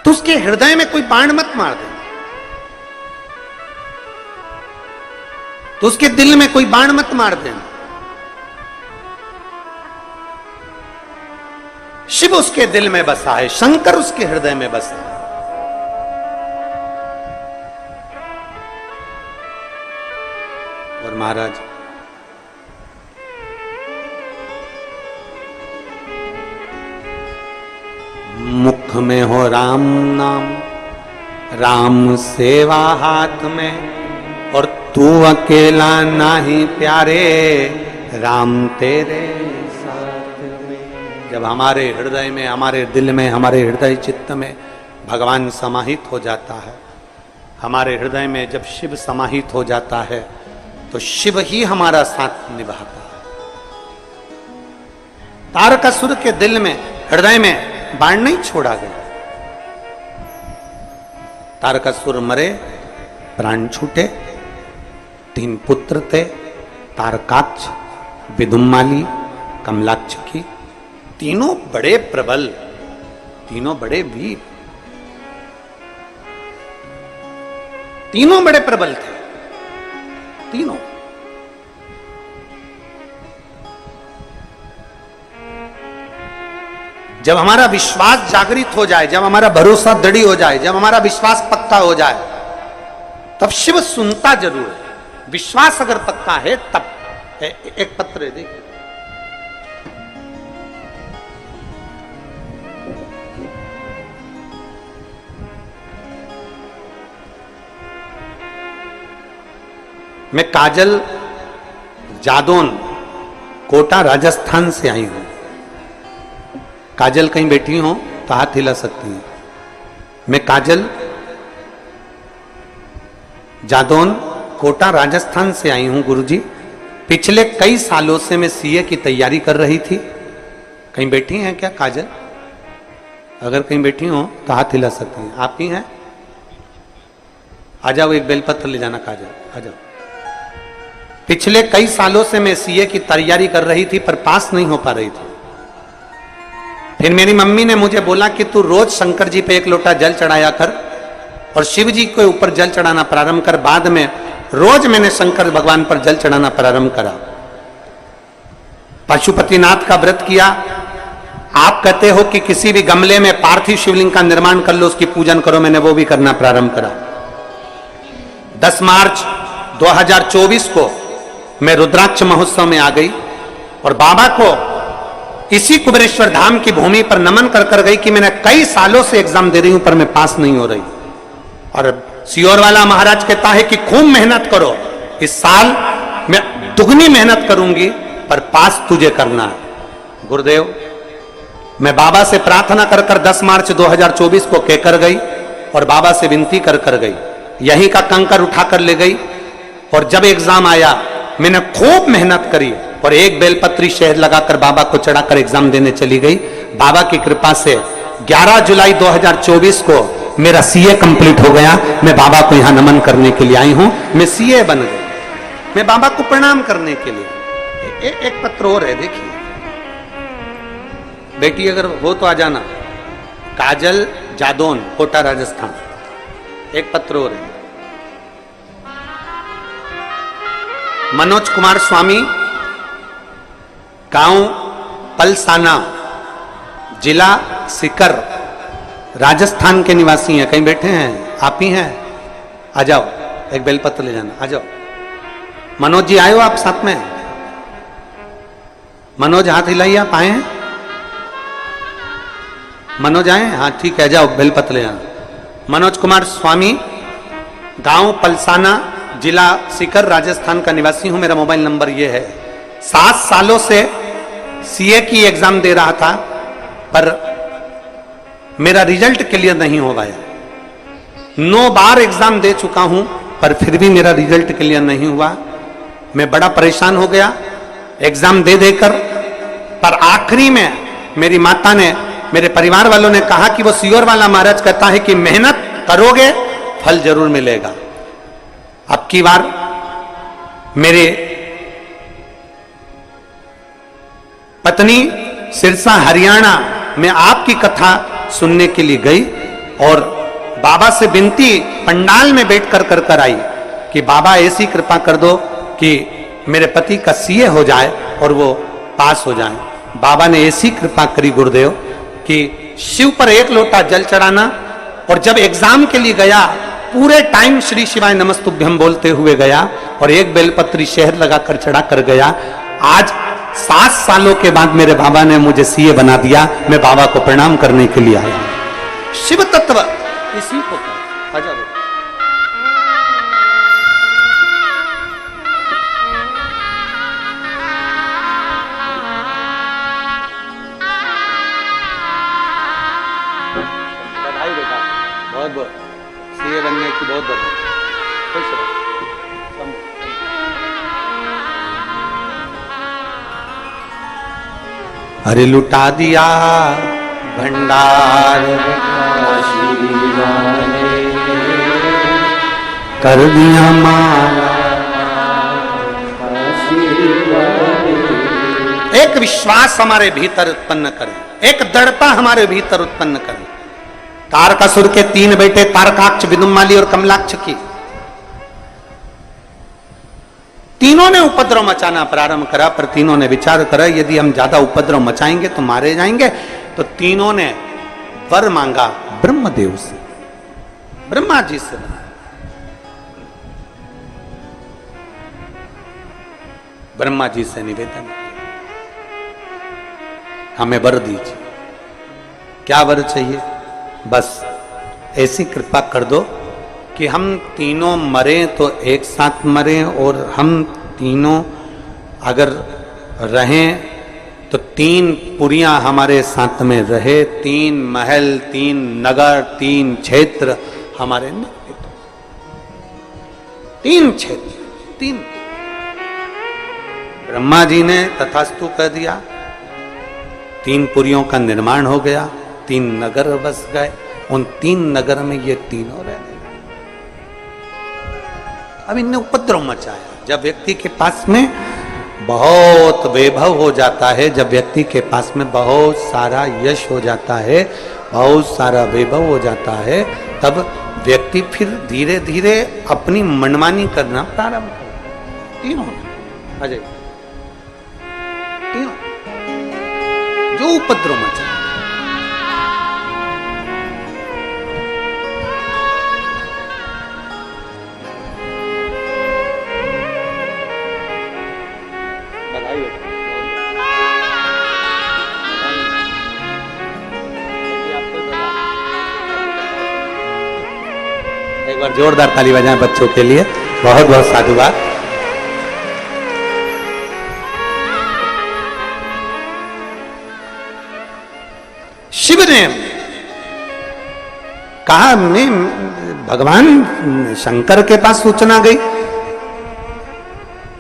तो उसके हृदय में कोई बाण मत मार देना, तो उसके दिल में कोई बाण मत मार देना। शिव उसके दिल में बसा है, शंकर उसके हृदय में बसा है। और महाराज मुख में हो राम नाम, राम सेवा हाथ में, और तू अकेला नाही प्यारे, राम तेरे साथ में। जब हमारे हृदय में, हमारे दिल में, हमारे हृदय चित्त में भगवान समाहित हो जाता है, हमारे हृदय में जब शिव समाहित हो जाता है, तो शिव ही हमारा साथ निभाता है। तारकासुर के दिल में, हृदय में बाण नहीं छोड़ा गया। तारकासुर मरे, प्राण छूटे। 3 पुत्र थे, तारकाक्ष, विदुम्माली, कमलाक्षकी। तीनों बड़े प्रबल, तीनों बड़े वीर, तीनों बड़े प्रबल थे, तीनों। जब हमारा विश्वास जागृत हो जाए, जब हमारा भरोसा दृढ़ हो जाए, जब हमारा विश्वास पक्का हो जाए, तब शिव सुनता जरूर है। विश्वास अगर पक्का है तब। एक पत्र है, देखिए, मैं काजल जादौन, कोटा, राजस्थान से आई हूं। काजल कहीं बैठी हो तो हाथ हिला सकती है। मैं काजल जादौन, कोटा, राजस्थान से आई हूं गुरुजी। पिछले कई सालों से मैं सीए की तैयारी कर रही थी। कहीं बैठी हैं क्या काजल? अगर कहीं बैठी हो तो हाथ हिला सकती हैं। आप ही हैं? आ जाओ, एक बेलपत्र ले जाना काजल, आ जाओ। पिछले कई सालों से मैं सीए की तैयारी कर रही थी पर पास नहीं हो पा रही थी। फिर मेरी मम्मी ने मुझे बोला कि तू रोज शंकर जी पे 1 लोटा जल चढ़ाया कर और शिव जी के ऊपर जल चढ़ाना प्रारंभ कर। बाद में रोज मैंने शंकर भगवान पर जल चढ़ाना प्रारंभ करा। पशुपतिनाथ का व्रत किया। आप कहते हो कि किसी भी गमले में पार्थिव शिवलिंग का निर्माण कर लो, उसकी पूजन करो, मैंने वो भी करना प्रारंभ करा। 10 मार्च 2024 को मैं रुद्राक्ष महोत्सव में आ गई और बाबा को इसी कुबेरेश्वर धाम की भूमि पर नमन कर कर गई कि मैंने कई सालों से एग्जाम दे रही हूं पर मैं पास नहीं हो रही। और सियोर वाला महाराज कहता है कि खूब मेहनत करो, इस साल मैं दुगनी मेहनत करूंगी पर पास तुझे करना है। गुरुदेव, मैं बाबा से प्रार्थना कर कर 10 मार्च 2024 को कहकर गई और बाबा से विनती कर कर गई। यहीं का कंकर उठाकर ले गई और जब एग्जाम आया मैंने खूब मेहनत करी और एक बेलपत्री शहद लगाकर बाबा को चढ़ाकर एग्जाम देने चली गई। बाबा की कृपा से 11 जुलाई 2024 को मेरा सीए कंप्लीट हो गया। मैं बाबा को यहां नमन करने के लिए आई हूं। मैं सीए बन गई, मैं बाबा को प्रणाम करने के लिए। एक पत्र और है, देखिए बेटी, अगर हो तो आ जाना। काजल जादौन, कोटा, राजस्थान। एक पत्र और है। मनोज कुमार स्वामी, गांव पलसाना, जिला सीकर, राजस्थान के निवासी हैं। कहीं बैठे हैं? आप ही हैं? आ जाओ, एक बेलपत्र ले जाना, आ जाओ। मनोज जी आए हो आप साथ में? मनोज हाथ हिलाइए, आप आए हैं? मनोज आए? हाँ ठीक है, जाओ बेलपत्र ले जाना। मनोज कुमार स्वामी, गांव पलसाना, जिला सीकर, राजस्थान का निवासी हूं। मेरा मोबाइल नंबर ये है। 7 सालों से सीए की एग्जाम दे रहा था, पर मेरा रिजल्ट क्लियर नहीं हो पाया। 9 बार एग्जाम दे चुका हूं, पर फिर भी मेरा रिजल्ट क्लियर नहीं हुआ। मैं बड़ा परेशान हो गया एग्जाम दे देकर। पर आखिरी में मेरी माता ने, मेरे परिवार वालों ने कहा कि वो सियोर वाला महाराज कहता है कि मेहनत करोगे फल जरूर मिलेगा। अब की बार मेरे पत्नी सिरसा हरियाणा में आपकी कथा सुनने के लिए गई और बाबा से विनती पंडाल में बैठकर कर आई कि बाबा ऐसी कृपा कर दो कि मेरे पति का सीए हो जाए और वो पास हो जाए। बाबा ने ऐसी कृपा करी गुरुदेव कि शिव पर 1 लोटा जल चढ़ाना, और जब एग्जाम के लिए गया पूरे टाइम श्री शिवाय नमस्तुभ्यम बोलते हुए गया और एक बेलपत्री शहर लगाकर चढ़ा कर गया। आज 7 सालों के बाद मेरे बाबा ने मुझे सीए बना दिया। मैं बाबा को प्रणाम करने के लिए आया। शिव तत्व इसी को आ जाओ। बधाई बेटा, बहुत बहुत सीए बनने की बहुत बहुत खुश रहो। अरे लुटा दिया भंडार कर दिया मारा। एक विश्वास हमारे भीतर उत्पन्न करें, एक दृढ़ता हमारे भीतर उत्पन्न करें। तारकासुर के 3 बेटे तारकाक्ष, विदुम्माली और कमलाक्ष की, तीनों ने उपद्रव मचाना प्रारंभ करा। पर तीनों ने विचार करा यदि हम ज्यादा उपद्रव मचाएंगे तो मारे जाएंगे। तो तीनों ने वर मांगा ब्रह्मदेव से, ब्रह्मा जी से। ब्रह्मा जी से निवेदन, हमें वर दीजिए। क्या वर चाहिए? बस ऐसी कृपा कर दो कि हम तीनों मरें तो एक साथ मरें, और हम तीनों अगर रहें तो 3 पुरियां हमारे साथ में रहे, 3 महल, 3 नगर, 3 क्षेत्र हमारे, 3 क्षेत्र, 3। ब्रह्मा जी ने तथास्तु कह दिया। 3 पुरियों का निर्माण हो गया, 3 नगर बस गए। उन 3 नगर में ये तीनों रहने। अब इनने उपद्रव मचाया। जब व्यक्ति के पास में बहुत वैभव हो जाता है, जब व्यक्ति के पास में बहुत सारा यश हो जाता है, बहुत सारा वैभव हो जाता है, तब व्यक्ति फिर धीरे धीरे अपनी मनमानी करना प्रारंभ करता। तीनों अजय, तीनों जो उपद्रव मचाया। एक बार जोरदार ताली बजाएं बच्चों के लिए। बहुत बहुत साधुवाद। शिव ने कहा, मैं भगवान शंकर के पास सूचना गई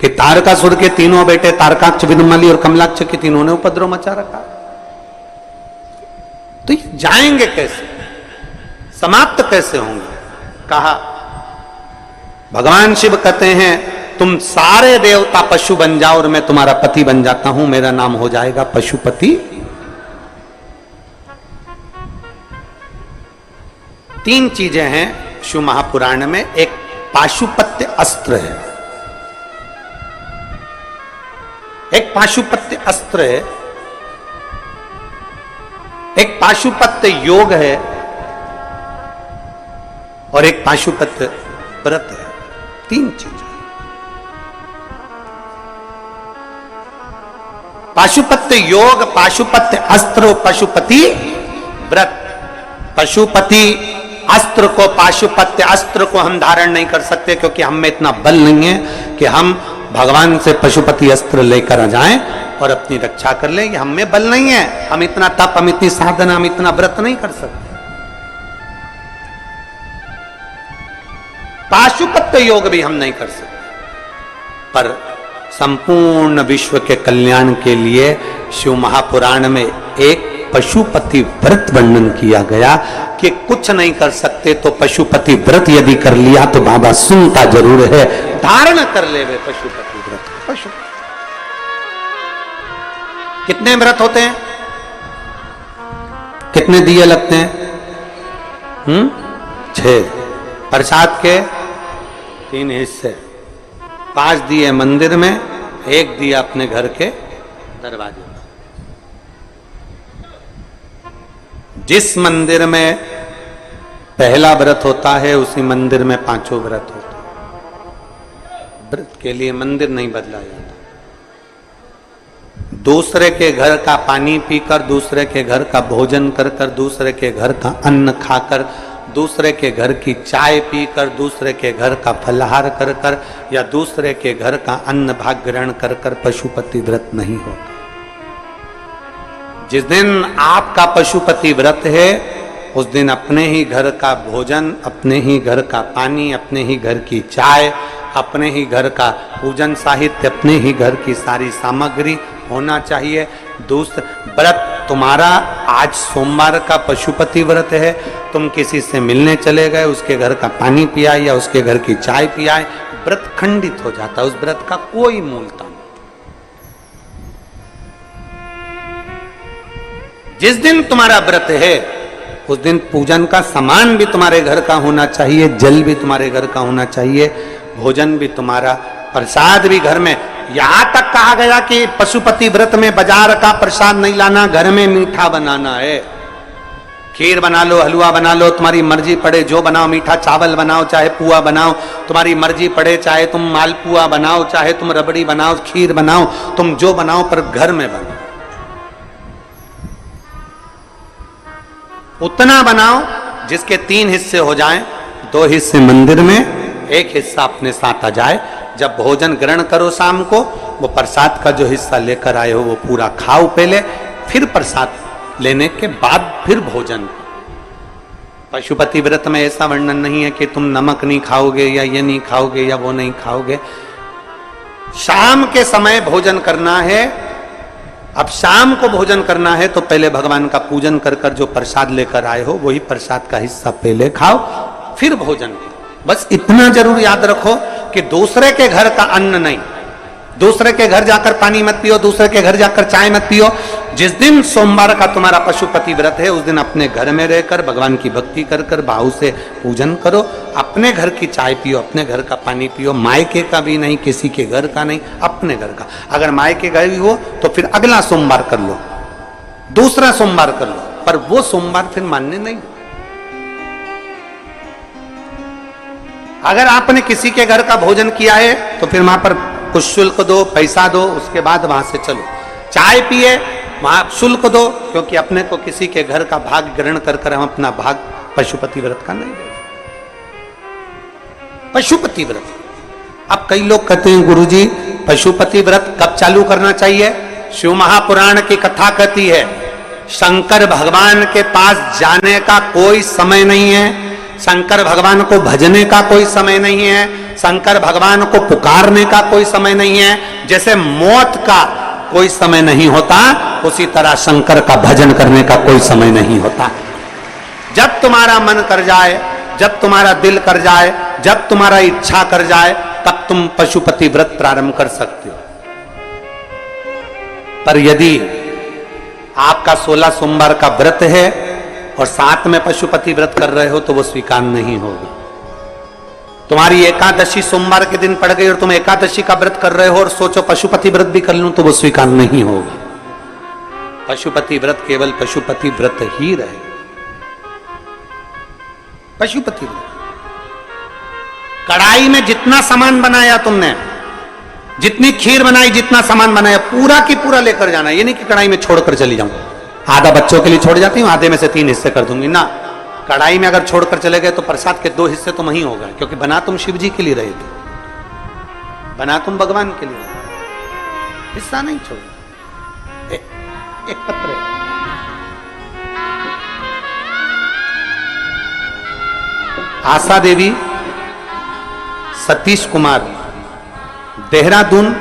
कि तारकासुर के 3 बेटे तारकाक्ष, विदुम्माली और कमलाक्ष के तीनों ने उपद्रव मचा रखा। तो ये जाएंगे कैसे, समाप्त कैसे होंगे? कहा, भगवान शिव कहते हैं तुम सारे देवता पशु बन जाओ और मैं तुम्हारा पति बन जाता हूं, मेरा नाम हो जाएगा पशुपति। 3 चीजें हैं शिव महापुराण में। एक पाशुपत्य अस्त्र है, एक पाशुपत्य अस्त्र है, एक पाशुपत्य योग है और एक पाशुपत्य व्रत है, तीन चीज। पाशुपत्य योग, पाशुपत्य अस्त्र, पशुपति व्रत। पशुपति अस्त्र को, पाशुपत्य अस्त्र को हम धारण नहीं कर सकते क्योंकि हम में इतना बल नहीं है कि हम भगवान से पशुपति अस्त्र लेकर आ जाएं और अपनी रक्षा कर लें। हम में बल नहीं है, हम इतना तप, हम इतनी साधना, हम इतना व्रत नहीं कर सकते। पाशुपत्य योग भी हम नहीं कर सकते, पर संपूर्ण विश्व के कल्याण के लिए शिव महापुराण में एक पशुपति व्रत वर्णन किया गया कि कुछ नहीं कर सकते तो पशुपति व्रत यदि कर लिया तो बाबा सुनता जरूर है, धारण कर ले वे पशुपति व्रत। पशु कितने व्रत होते हैं, कितने दिए लगते हैं? 6। प्रसाद के 3 हिस्से, 5 दिए मंदिर में, 1 दिया अपने घर के दरवाजे में। जिस मंदिर में पहला व्रत होता है उसी मंदिर में 5 व्रत होते हैं। व्रत के लिए मंदिर नहीं बदला जाता। दूसरे के घर का पानी पीकर, दूसरे के घर का भोजन कर कर, दूसरे के घर का अन्न खाकर, दूसरे के घर की चाय पीकर, दूसरे के घर का फलाहार कर कर या दूसरे के घर का अन्न भाग ग्रहण कर कर पशुपति व्रत नहीं होता। जिस दिन आपका पशुपति व्रत है उस दिन अपने ही घर का भोजन, अपने ही घर का पानी, अपने ही घर की चाय, अपने ही घर का पूजन साहित्य, अपने ही घर की सारी सामग्री होना चाहिए। दूसरा व्रत तुम्हारा, आज सोमवार का पशुपति व्रत है, तुम किसी से मिलने चले गए, उसके घर का पानी पियाए या उसके घर की चाय पियाए, व्रत खंडित हो जाता है। उस व्रत का कोई मूलता नहीं। जिस दिन तुम्हारा व्रत है उस दिन पूजन का सामान भी तुम्हारे घर का होना चाहिए, जल भी तुम्हारे घर का होना चाहिए, भोजन भी तुम्हारा, प्रसाद भी घर में। यहां तक कहा गया कि पशुपति व्रत में बाजार का प्रसाद नहीं लाना, घर में मीठा बनाना है। खीर बना लो, हलवा बना लो, तुम्हारी मर्जी पड़े जो बनाओ, मीठा चावल बनाओ, चाहे पुआ बनाओ, तुम्हारी मर्जी पड़े, चाहे तुम मालपुआ बनाओ, चाहे तुम रबड़ी बनाओ, खीर बनाओ, तुम जो बनाओ, पर घर में बनाओ। उतना बनाओ जिसके 3 हिस्से हो जाएं, 2 हिस्से मंदिर में, 1 हिस्सा अपने साथ आ जाए। जब भोजन ग्रहण करो शाम को, वो प्रसाद का जो हिस्सा लेकर आए हो वो पूरा खाओ पहले, फिर प्रसाद लेने के बाद फिर भोजन। पशुपति व्रत में ऐसा वर्णन नहीं है कि तुम नमक नहीं खाओगे या ये नहीं खाओगे या वो नहीं खाओगे। शाम के समय भोजन करना है। अब शाम को भोजन करना है तो पहले भगवान का पूजन कर कर जो प्रसाद लेकर आए हो वही प्रसाद का हिस्सा पहले खाओ, फिर भोजन करो। बस इतना जरूर याद रखो कि दूसरे के घर का अन्न नहीं, दूसरे के घर जाकर पानी मत पियो, दूसरे के घर जाकर चाय मत पियो। जिस दिन सोमवार का तुम्हारा पशुपति व्रत है उस दिन अपने घर में रहकर भगवान की भक्ति कर कर भाव से पूजन करो, अपने घर की चाय पियो, अपने घर का पानी पियो, मायके का भी नहीं, किसी के घर का नहीं, अपने घर का। अगर मायके घर भी हो तो फिर अगला सोमवार कर लो, दूसरा सोमवार कर लो, पर वो सोमवार फिर मान्य नहीं। अगर आपने किसी के घर का भोजन किया है तो फिर वहां पर कुछ शुल्क दो, पैसा दो, उसके बाद वहां से चलो। चाय पिए वहां शुल्क दो, क्योंकि अपने को किसी के घर का भाग ग्रहण कर कर हम अपना भाग पशुपति व्रत का नहीं दे। पशुपति व्रत। अब कई लोग कहते हैं गुरुजी पशुपति व्रत कब चालू करना चाहिए? शिव महापुराण की कथा कहती है शंकर भगवान के पास जाने का कोई समय नहीं है, शंकर भगवान को भजने का कोई समय नहीं है, शंकर भगवान को पुकारने का कोई समय नहीं है। जैसे मौत का कोई समय नहीं होता उसी तरह शंकर का भजन करने का कोई समय नहीं होता। जब तुम्हारा मन कर जाए, जब तुम्हारा दिल कर जाए, जब तुम्हारा इच्छा कर जाए, तब तुम पशुपति व्रत प्रारंभ कर सकते हो। पर यदि आपका 16 सोमवार का व्रत है और साथ में पशुपति व्रत कर रहे हो तो वो स्वीकार नहीं होगा। तुम्हारी एकादशी सोमवार के दिन पड़ गई और तुम एकादशी का व्रत कर रहे हो और सोचो पशुपति व्रत भी कर लूं तो वो स्वीकार नहीं होगा। पशुपति व्रत केवल पशुपति व्रत ही रहे। पशुपति व्रत, कढ़ाई में जितना सामान बनाया तुमने, जितनी खीर बनाई, जितना सामान बनाया, पूरा की पूरा लेकर जाना। ये नहीं कि कढ़ाई में छोड़कर चली जाऊं, आधा बच्चों के लिए छोड़ जाती हूं, आधे में से 3 हिस्से कर दूंगी ना। कढ़ाई में अगर छोड़कर चले गए तो प्रसाद के 2 हिस्से तो वहीं हो गए, क्योंकि बना तुम शिव जी के लिए रहे थे, बना तुम भगवान के लिए, हिस्सा नहीं छोड़ना। एक पत्र है, आशा देवी, सतीश कुमार, देहरादून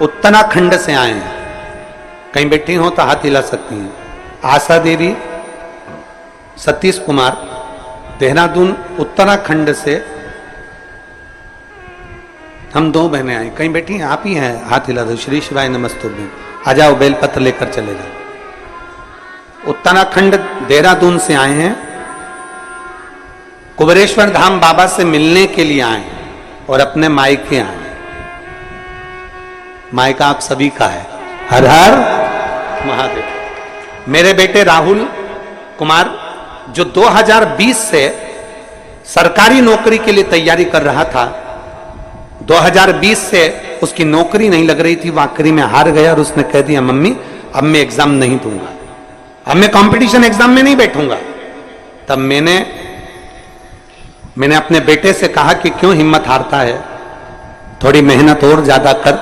उत्तराखंड से आए हैं। कहीं बैठी हो तो हाथ हिला सकती हैं। आशा देवी, सतीश कुमार, देहरादून उत्तराखंड से हम 2 बहनें आई। कहीं बैठी हैं? आप ही हैं, हाथ हिला दो। श्री शिवाय नमस्तुभ्यं। आ जाओ, बेलपत्र लेकर चले जाओ। उत्तराखंड देहरादून से आए हैं, कुबेरेश्वर धाम बाबा से मिलने के लिए आए और अपने मायके आए। मायका आप सभी का है। हर हर महादेव। मेरे बेटे राहुल कुमार, जो 2020 से सरकारी नौकरी के लिए तैयारी कर रहा था, 2020 से उसकी नौकरी नहीं लग रही थी, वो आखिरी में हार गया और उसने कह दिया, मम्मी अब मैं एग्जाम नहीं दूंगा, अब मैं कंपटीशन एग्जाम में नहीं बैठूंगा। तब मैंने अपने बेटे से कहा कि क्यों हिम्मत हारता है, थोड़ी मेहनत और ज्यादा कर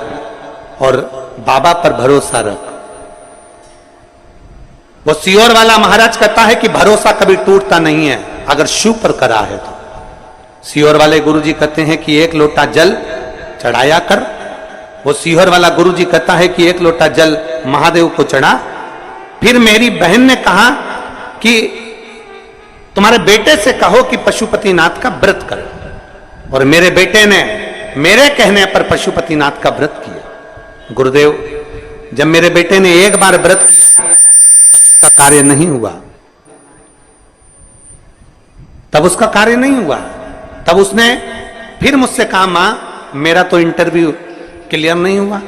और बाबा पर भरोसा रख। वो सियोर वाला महाराज कहता है कि भरोसा कभी टूटता नहीं है अगर शिव पर करा है तो। सियोर वाले गुरुजी कहते हैं कि 1 लोटा जल चढ़ाया कर। वो सियोर वाला गुरुजी कहता है कि 1 लोटा जल महादेव को चढ़ा। फिर मेरी बहन ने कहा कि तुम्हारे बेटे से कहो कि पशुपतिनाथ का व्रत कर, और मेरे बेटे ने मेरे कहने पर पशुपतिनाथ का व्रत किया। गुरुदेव, जब मेरे बेटे ने एक बार व्रत किया, उसका कार्य नहीं हुआ, तब उसका कार्य नहीं हुआ। तब उसने फिर मुझसे कहा, मां मेरा तो इंटरव्यू क्लियर नहीं हुआ।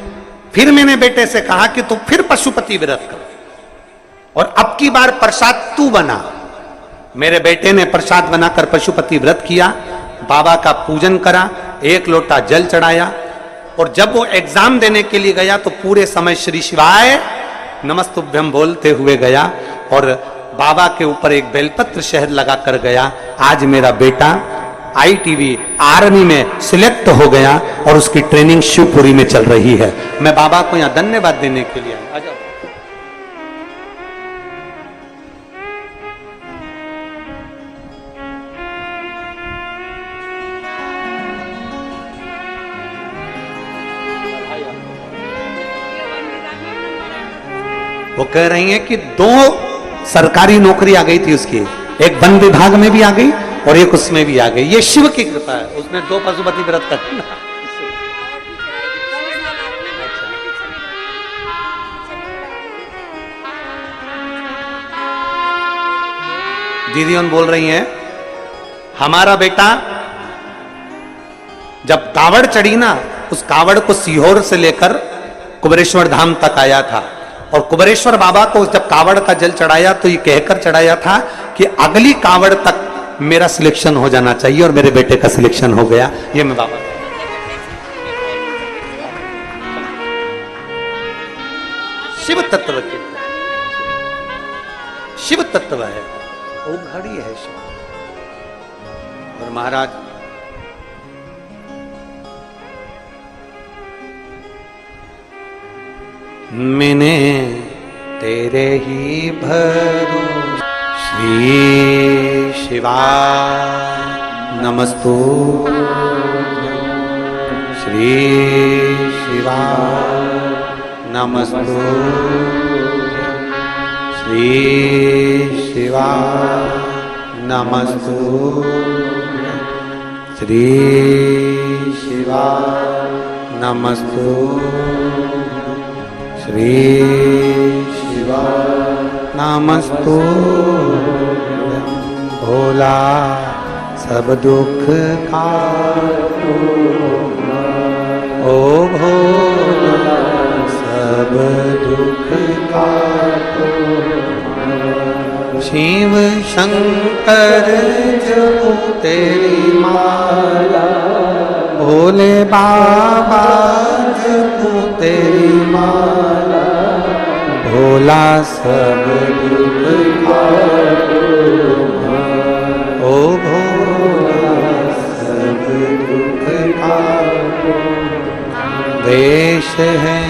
फिर मैंने बेटे से कहा कि तू फिर पशुपति व्रत कर, और अब की बार प्रसाद तू बना। मेरे बेटे ने प्रसाद बनाकर पशुपति व्रत किया, बाबा का पूजन करा, 1 लोटा जल चढ़ाया, और जब वो एग्जाम देने के लिए गया तो पूरे समय श्री शिवाय नमस्तुभ्यं बोलते हुए गया और बाबा के ऊपर एक बेलपत्र शहद लगा कर गया। आज मेरा बेटा ITV आर्मी में सिलेक्ट हो गया और उसकी ट्रेनिंग शिवपुरी में चल रही है। मैं बाबा को यहां धन्यवाद देने के लिए आया। वो कह रही हैं कि 2 सरकारी नौकरी आ गई थी उसकी, एक वन विभाग में भी आ गई और एक उसमें भी आ गई। ये शिव की कृपा है। उसने 2 पशुपति व्रत कर। दीदी बोल रही हैं, हमारा बेटा जब कावड़ चढ़ी ना, उस कावड़ को सीहोर से लेकर कुबेरेश्वर धाम तक आया था, और कुबेरेश्वर बाबा को जब कावड़ का जल चढ़ाया तो ये कहकर चढ़ाया था कि अगली कावड़ तक मेरा सिलेक्शन हो जाना चाहिए, और मेरे बेटे का सिलेक्शन हो गया। ये मैं बाबा, शिव तत्व के, शिव तत्व है, वो घड़ी है शिव। और महाराज मैंने तेरे ही भरोसे, श्री शिवाय नमस्तु, श्री शिवाय नमस्तु, श्री शिवाय नमस्तु, श्री शिवाय नमस्तु, श्री शिवाय नमस्तु। भोला सब दुख का ओ भोला सब दुख का शिव शंकर जपो तेरी माला, भोले बाबा जपो तेरी माला, भोला सब दुख काटो, ओ भोला सब दुख काटो। वेश है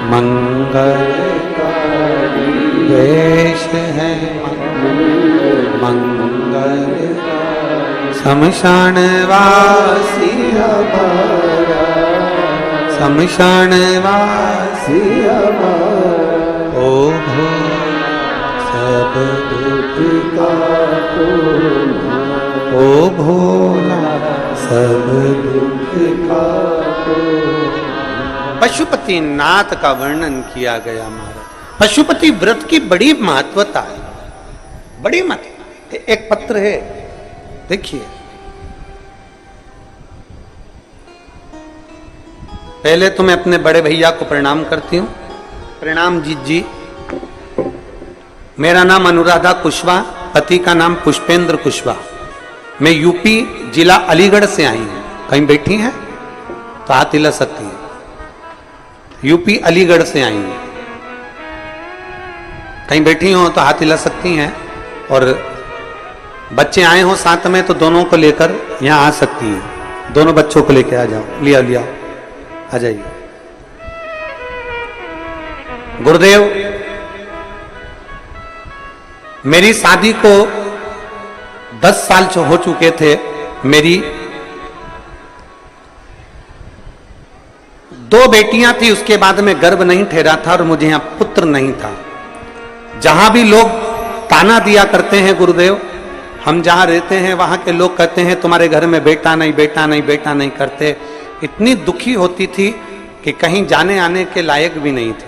मंगलकारी, वेश है मंगल, शमशान वासी हमारा, शमशान वासी हमारा, ओ भोला सब दुख काटो, ओ भोला सब दुख काटो। पशुपति नाथ का वर्णन किया गया महाराज। पशुपति व्रत की बड़ी महत्वता है, बड़ी महत्व। एक पत्र है, देखिए। पहले तो मैं अपने बड़े भैया को प्रणाम करती हूं। प्रणाम जीत जी। मेरा नाम अनुराधा कुशवाहा, पति का नाम पुष्पेंद्र कुशवाहा। मैं यूपी जिला अलीगढ़ से आई हूं। कहीं बैठी हैं तो हाथ हिला सकती है। यूपी अलीगढ़ से आई हूं। कहीं बैठी हो तो हाथ हिला सकती हैं। और बच्चे आए हो साथ में तो दोनों को लेकर यहां आ सकती हैं। दोनों बच्चों को लेकर आ जाओ, लिया लिया, आ जाइए। गुरुदेव, मेरी शादी को 10 साल हो चुके थे। मेरी 2 बेटियां थी, उसके बाद में गर्भ नहीं ठहरा था और मुझे यहां पुत्र नहीं था। जहां भी लोग ताना दिया करते हैं गुरुदेव, हम जहां रहते हैं वहां के लोग कहते हैं तुम्हारे घर में बेटा नहीं, बेटा नहीं, बेटा नहीं करते। इतनी दुखी होती थी कि कहीं जाने आने के लायक भी नहीं थी।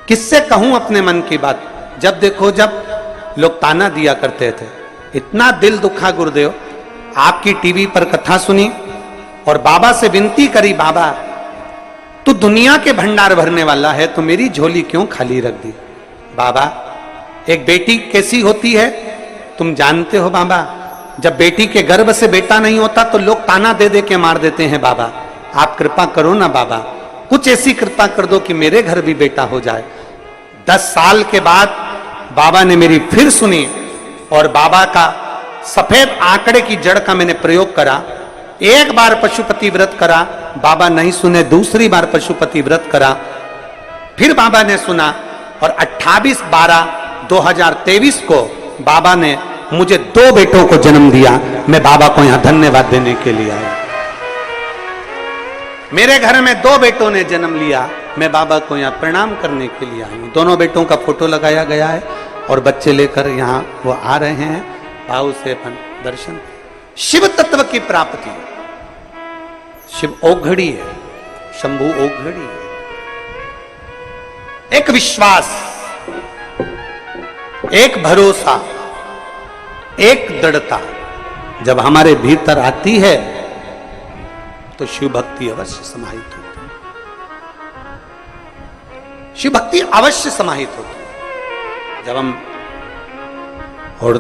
किससे कहूं अपने मन की बात? जब देखो जब लोग ताना दिया करते थे, इतना दिल दुखा गुरुदेव। आपकी टीवी पर कथा सुनी और बाबा से विनती करी, बाबा तू दुनिया के भंडार भरने वाला है तो मेरी झोली क्यों खाली रख दी? बाबा, एक बेटी कैसी होती है तुम जानते हो बाबा। जब बेटी के गर्भ से बेटा नहीं होता तो लोग ताना दे दे के मार देते हैं। बाबा आप कृपा करो ना बाबा, कुछ ऐसी कृपा कर दो कि मेरे घर भी बेटा हो जाए। 10 साल के बाद बाबा ने मेरी फिर सुनी और बाबा का सफेद आंकड़े की जड़ का मैंने प्रयोग करा। एक बार पशुपति व्रत करा, बाबा नहीं सुने। दूसरी बार पशुपति व्रत करा, फिर बाबा ने सुना और 28/12/2023 को बाबा ने मुझे 2 बेटों को जन्म दिया। मैं बाबा को यहां धन्यवाद देने के लिए आया। मेरे घर में 2 बेटों ने जन्म लिया, मैं बाबा को यहां प्रणाम करने के लिए आई हूं। दोनों बेटों का फोटो लगाया गया है और बच्चे लेकर यहां वो आ रहे हैं। भाव से अपन दर्शन। शिव तत्व की प्राप्ति, शिव ओघड़ी है, शंभु ओघड़ी है। एक विश्वास, एक भरोसा, एक दृढ़ता जब हमारे भीतर आती है तो शिव भक्ति अवश्य समाहित होती है। शिव भक्ति अवश्य समाहित होती है जब हम। और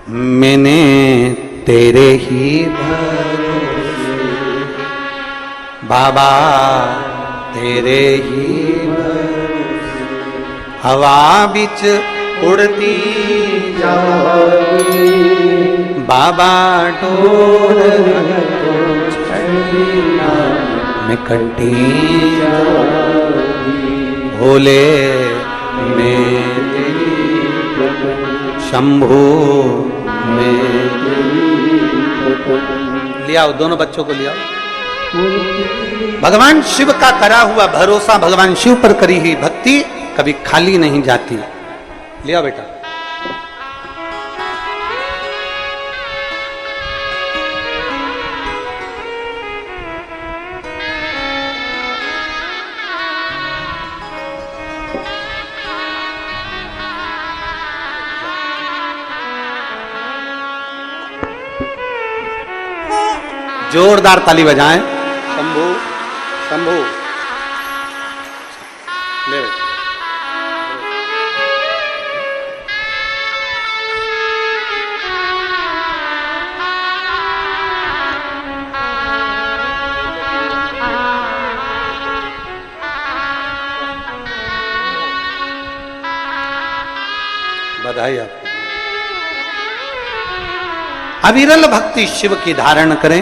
मैंने तेरे ही भरोसे बाबा, तेरे ही भरोसे हवा बिच उड़ती जाऊंगी बाबा, डोर मैं कंटी भोले में शंभू में। ले आओ, दोनों बच्चों को ले आओ। भगवान शिव का करा हुआ भरोसा, भगवान शिव पर करी हुई भक्ति कभी खाली नहीं जाती। ले आओ बेटा। जोरदार ताली बजाएं। शंभू शंभू ले। बधाई आपको। अविरल भक्ति शिव की धारण करें।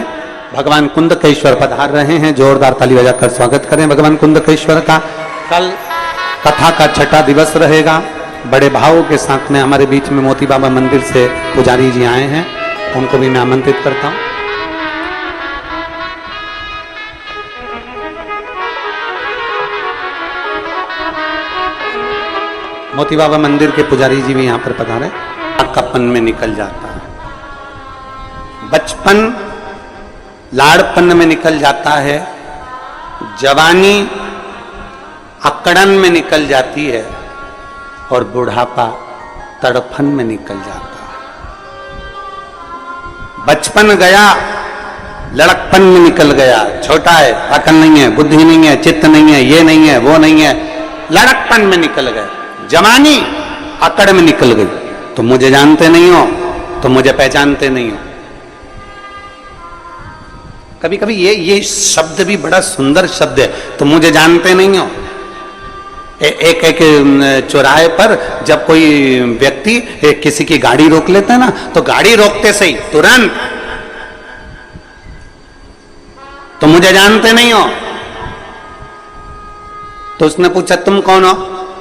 भगवान कुंदकेश्वर पधार रहे हैं, जोरदार ताली बजाकर स्वागत करें भगवान कुंदकेश्वर का। कल कथा का छठा दिवस रहेगा। बड़े भावों के साथ में हमारे बीच में मोती बाबा मंदिर से पुजारी जी आए हैं, उनको भी मैं आमंत्रित करता हूं। मोती बाबा मंदिर के पुजारी जी भी यहां पर पधारे। अक्कापन में निकल जाता है, बचपन लाड़पन में निकल जाता है, जवानी अकड़न में निकल जाती है और बुढ़ापा तड़फन में निकल जाता है। बचपन गया, लड़कपन में निकल गया, छोटा है, अकल नहीं है, बुद्धि नहीं है, चित्त नहीं है, ये नहीं है, वो नहीं है, लड़कपन में निकल गया। जवानी अकड़ में निकल गई, तो मुझे जानते नहीं हो, तो मुझे पहचानते नहीं हो। कभी कभी ये शब्द भी बड़ा सुंदर शब्द है, तो मुझे जानते नहीं हो। एक एक चौराहे पर जब कोई व्यक्ति किसी की गाड़ी रोक लेता है ना, तो गाड़ी रोकते सही तुरंत तो मुझे जानते नहीं हो। तो उसने पूछा तुम कौन हो,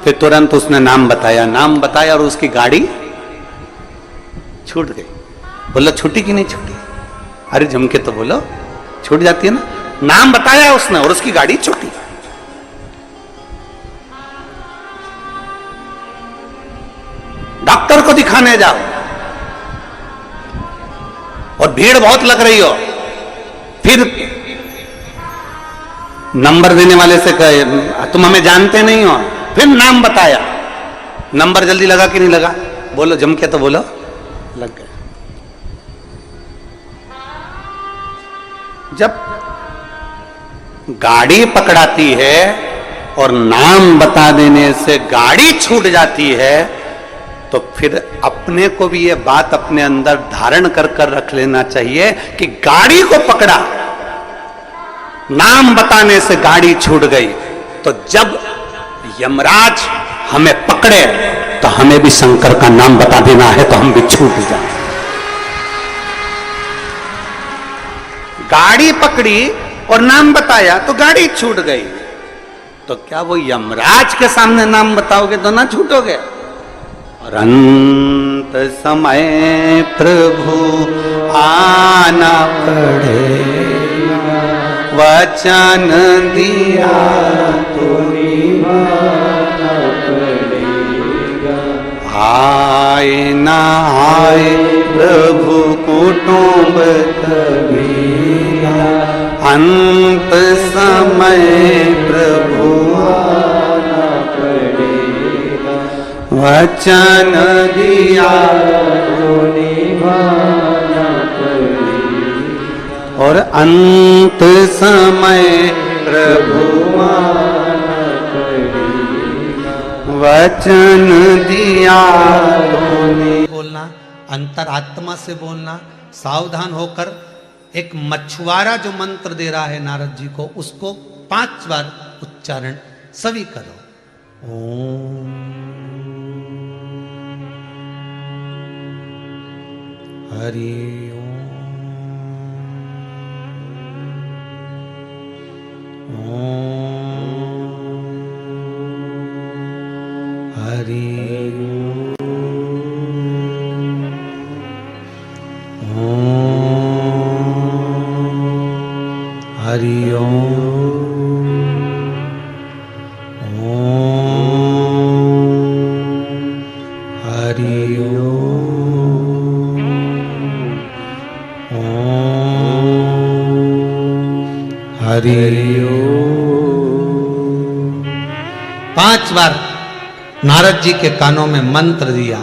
फिर तुरंत उसने नाम बताया और उसकी गाड़ी छूट गई। बोलो छूटी कि नहीं छूटी? अरे जम के तो बोलो, छूट जाती है ना। नाम बताया उसने और उसकी गाड़ी छूटी। डॉक्टर को दिखाने जाओ और भीड़ बहुत लग रही हो, फिर नंबर देने वाले से कहे तुम हमें जानते नहीं हो, फिर नाम बताया, नंबर जल्दी लगा कि नहीं लगा? बोलो जम के तो बोलो, लग गए। जब गाड़ी पकड़ाती है और नाम बता देने से गाड़ी छूट जाती है, तो फिर अपने को भी ये बात अपने अंदर धारण कर कर रख लेना चाहिए कि गाड़ी को पकड़ा, नाम बताने से गाड़ी छूट गई, तो जब यमराज हमें पकड़े तो हमें भी शंकर का नाम बता देना है, तो हम भी छूट जाए। गाड़ी पकड़ी और नाम बताया तो गाड़ी छूट गई, तो क्या वो यमराज के सामने नाम बताओगे तो ना छूटोगे? और अंत समय प्रभु आना पड़ेगा, वचन दिया तो निभाना पड़ेगा। आए ना आए प्रभु कुटुंब कबीरा, अंत समय प्रभु आना पड़ेगा, वचन दिया तो निभाना पड़ेगा। और अंत समय प्रभु आना पड़ेगा, वचन दिया तो बोलना, अंतरात्मा से बोलना, सावधान होकर। एक मछुआरा जो मंत्र दे रहा है नारद जी को, उसको 5 बार उच्चारण सभी करो। ओम हरि ओम हरि हरि ओम हरि ओम हरि ओम। 5 बार नारद जी के कानों में मंत्र दिया।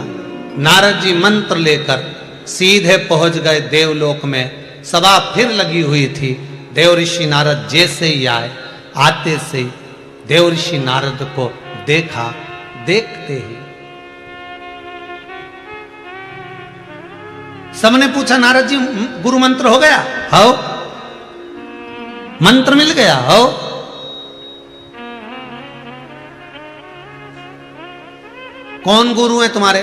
नारद जी मंत्र लेकर सीधे पहुंच गए देवलोक में। सभा फिर लगी हुई थी। देव ऋषि नारद जैसे ही आए, आते से देव ऋषि नारद को देखा। देखते ही सबने पूछा, नारद जी गुरु मंत्र हो गया? हो, मंत्र मिल गया? हो। कौन गुरु है तुम्हारे?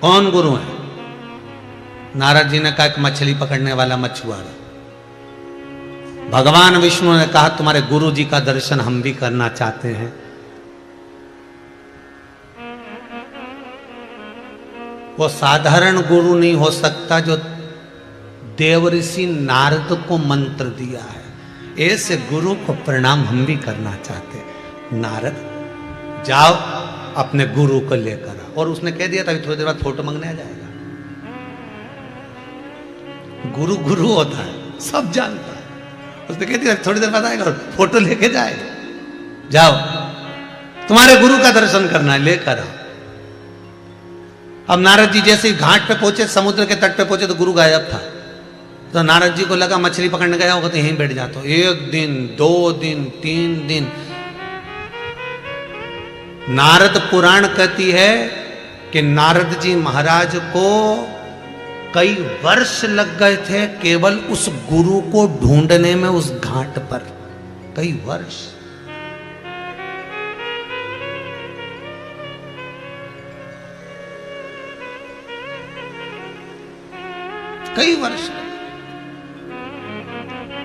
कौन गुरु है? नारद जी ने कहा कि मछली पकड़ने वाला मछुआरा। भगवान विष्णु ने कहा तुम्हारे गुरु जी का दर्शन हम भी करना चाहते हैं। वो साधारण गुरु नहीं हो सकता जो देवऋषि नारद को मंत्र दिया है। ऐसे गुरु को प्रणाम हम भी करना चाहते हैं। नारद जाओ अपने गुरु को लेकर आओ। और उसने कह दिया था थोड़ी देर बाद फोटो मांगने आ जाएगा। गुरु गुरु होता है, सब जानता है। उसने कह दिया थोड़ी देर बाद आएगा और फोटो लेके जाएगा। जाओ तुम्हारे गुरु का दर्शन करना है, लेकर आओ। अब नारद जी जैसे ही घाट पे पहुंचे, समुद्र के तट पे पहुंचे तो गुरु गायब था। तो नारद जी को लगा मछली पकड़ने गया होगा तो यहीं बैठ जाता। 1 दिन 2 दिन 3 दिन। नारद पुराण कहती है कि नारद जी महाराज को कई वर्ष लग गए थे केवल उस गुरु को ढूंढने में, उस घाट पर। कई वर्ष। कई वर्ष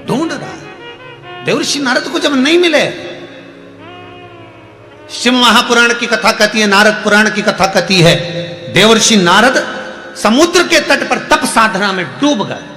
ढूंढ रहा है। देवर्षि नारद को जब नहीं मिले, शिव महापुराण की कथा कहती है, नारद पुराण की कथा कहती है, देवर्षि नारद समुद्र के तट पर तप साधना में डूब गए।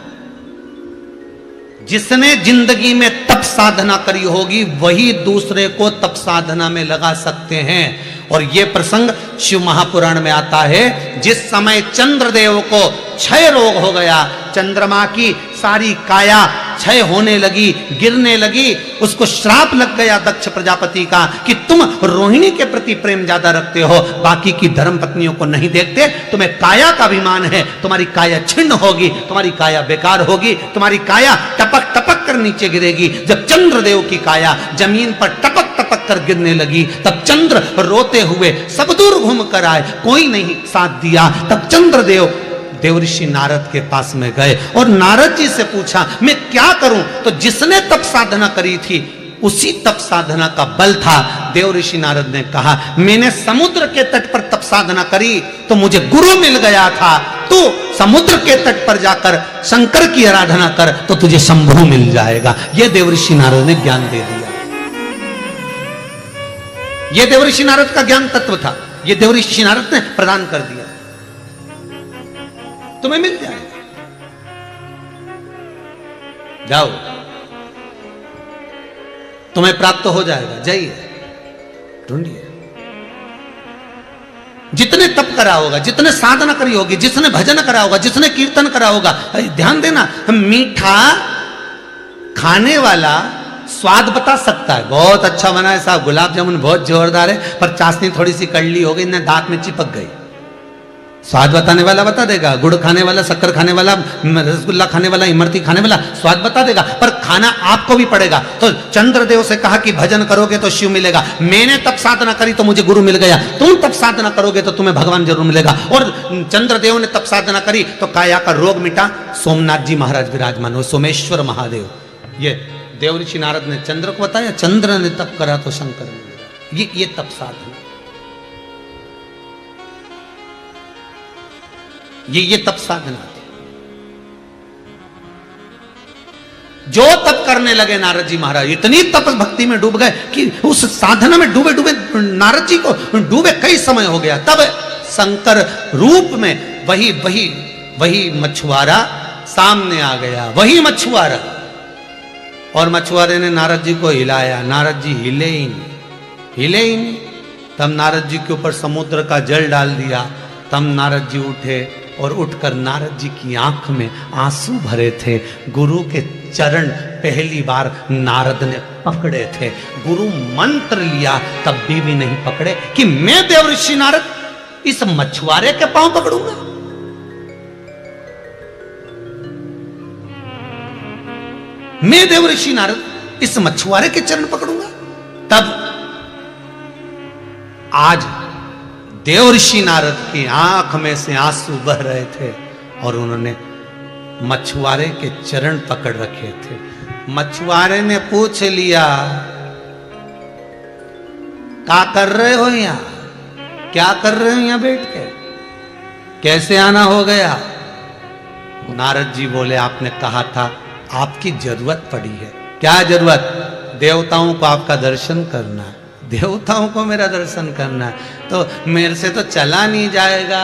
जिसने जिंदगी में तप साधना करी होगी वही दूसरे को तप साधना में लगा सकते हैं। और यह प्रसंग शिव महापुराण में आता है। जिस समय चंद्रदेव को क्षय रोग हो गया, चंद्रमा की सारी काया क्षय होने लगी, गिरने लगी, उसको श्राप लग गया दक्ष प्रजापति का कि तुम रोहिणी के प्रति प्रेम ज्यादा रखते हो, बाकी की धर्म पत्नियों को नहीं देखते, तुम्हें काया का अभिमान है, तुम्हारी काया छिन्न होगी, तुम्हारी काया बेकार होगी, तुम्हारी काया टपक टपक कर नीचे गिरेगी। जब चंद्रदेव की काया जमीन पर टपक टपक कर गिरने लगी, तब चंद्र रोते हुए सब दूर घूम कर आए, कोई नहीं साथ दिया। तब चंद्रदेव देवर्षि नारद के पास में गए और नारद जी से पूछा मैं क्या करूं? तो जिसने तप साधना करी थी उसी तप साधना का बल था। देवर्षि नारद ने कहा मैंने समुद्र के तट पर तप साधना करी तो मुझे गुरु मिल गया था, तू समुद्र के तट पर जाकर शंकर की आराधना कर तो तुझे शंभु मिल जाएगा। यह देवर्षि नारद ने ज्ञान दे दिया। यह देवर्षि नारद का ज्ञान तत्व था, यह देवर्षि नारद ने प्रदान कर दिया। तुम्हें मिल जाएगा, जाओ तुम्हें प्राप्त हो जाएगा, जाइए ढूंढिए। जितने तप करा होगा, जितने साधना करी होगी, जिसने भजन करा होगा, जिसने कीर्तन करा होगा, ध्यान देना, मीठा खाने वाला स्वाद बता सकता है, बहुत अच्छा बना है साहब, गुलाब जामुन बहुत जोरदार है, पर चाशनी थोड़ी सी कड़ली हो गई, इन्हें दांत में चिपक गई। स्वाद बताने वाला बता देगा, गुड़ खाने वाला, शक्कर खाने वाला, रसगुल्ला खाने वाला, इमरती खाने वाला स्वाद बता देगा, पर खाना आपको भी पड़ेगा। तो चंद्रदेव से कहा कि भजन करोगे तो शिव मिलेगा, मैंने तप साधना करी तो मुझे गुरु मिल गया, तुम तप साधना करोगे तो तुम्हें भगवान जरूर मिलेगा। और चंद्रदेव ने तप साधना करी तो काया का रोग मिटा, सोमनाथ जी महाराज विराजमान हो, सोमेश्वर महादेव। ये देवर्षि नारद ने चंद्र को बताया, चंद्र ने तप करा तो शंकर ने मिला। ये तप साधना, ये तप साधना थी। जो तप करने लगे नारद जी महाराज, इतनी तप भक्ति में डूब गए कि उस साधना में डूबे डूबे नारद जी को डूबे कई समय हो गया। तब शंकर रूप में वही मछुआरा सामने आ गया, वही मछुआरा। और मछुआरे ने नारद जी को हिलाया, नारद जी हिले ही नहीं। तब नारद जी के ऊपर समुद्र का जल डाल दिया। तब नारद जी उठे और उठकर नारद जी की आंख में आंसू भरे थे। गुरु के चरण पहली बार नारद ने पकड़े थे। गुरु मंत्र लिया तब भी नहीं पकड़े कि मैं देवर्षि नारद इस मछुआरे के पांव पकड़ूंगा। मैं देवर्षि नारद इस मछुआरे के चरण पकड़ूंगा। तब आज देवर्षि नारद की आंख में से आंसू बह रहे थे और उन्होंने मछुआरे के चरण पकड़ रखे थे। मछुआरे ने पूछ लिया क्या कर रहे हो यहां, क्या कर रहे हो यहां बैठ के, कैसे आना हो गया? नारद जी बोले आपने कहा था आपकी जरूरत पड़ी है। क्या जरूरत? देवताओं को आपका दर्शन करना है। देवताओं को मेरा दर्शन करना है, तो मेरे से तो चला नहीं जाएगा,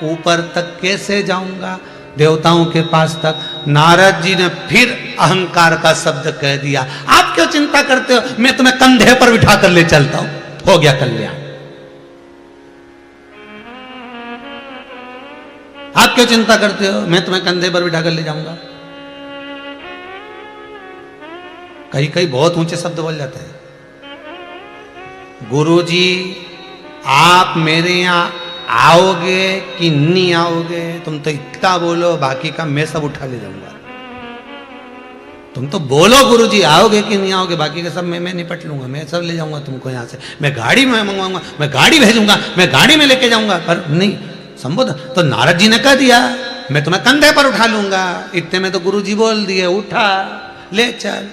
ऊपर तक कैसे जाऊंगा, देवताओं के पास तक। नारद जी ने फिर अहंकार का शब्द कह दिया, आप क्यों चिंता करते हो, मैं तुम्हें कंधे पर बिठा कर ले चलता हूं, हो गया कल्याण। आप क्यों चिंता करते हो, मैं तुम्हें कंधे पर बिठा कर ले जाऊंगा। कहीं कहीं बहुत ऊंचे शब्द बोल जाते हैं। गुरुजी आप मेरे यहां आओगे कि नहीं आओगे, तुम तो इतना बोलो, बाकी का मैं सब उठा ले जाऊंगा। तुम तो बोलो गुरुजी आओगे कि नहीं आओगे, बाकी का सब मैं निपट लूंगा, मैं सब ले जाऊंगा तुमको यहां से, मैं गाड़ी में मंगवाऊंगा, मैं गाड़ी भेजूंगा, मैं गाड़ी में लेके जाऊंगा। पर नहीं संबोधन तो नारद जी ने कह दिया मैं तुम्हें कंधे पर उठा लूंगा। इतने में तो गुरुजी बोल दिए उठा ले चल,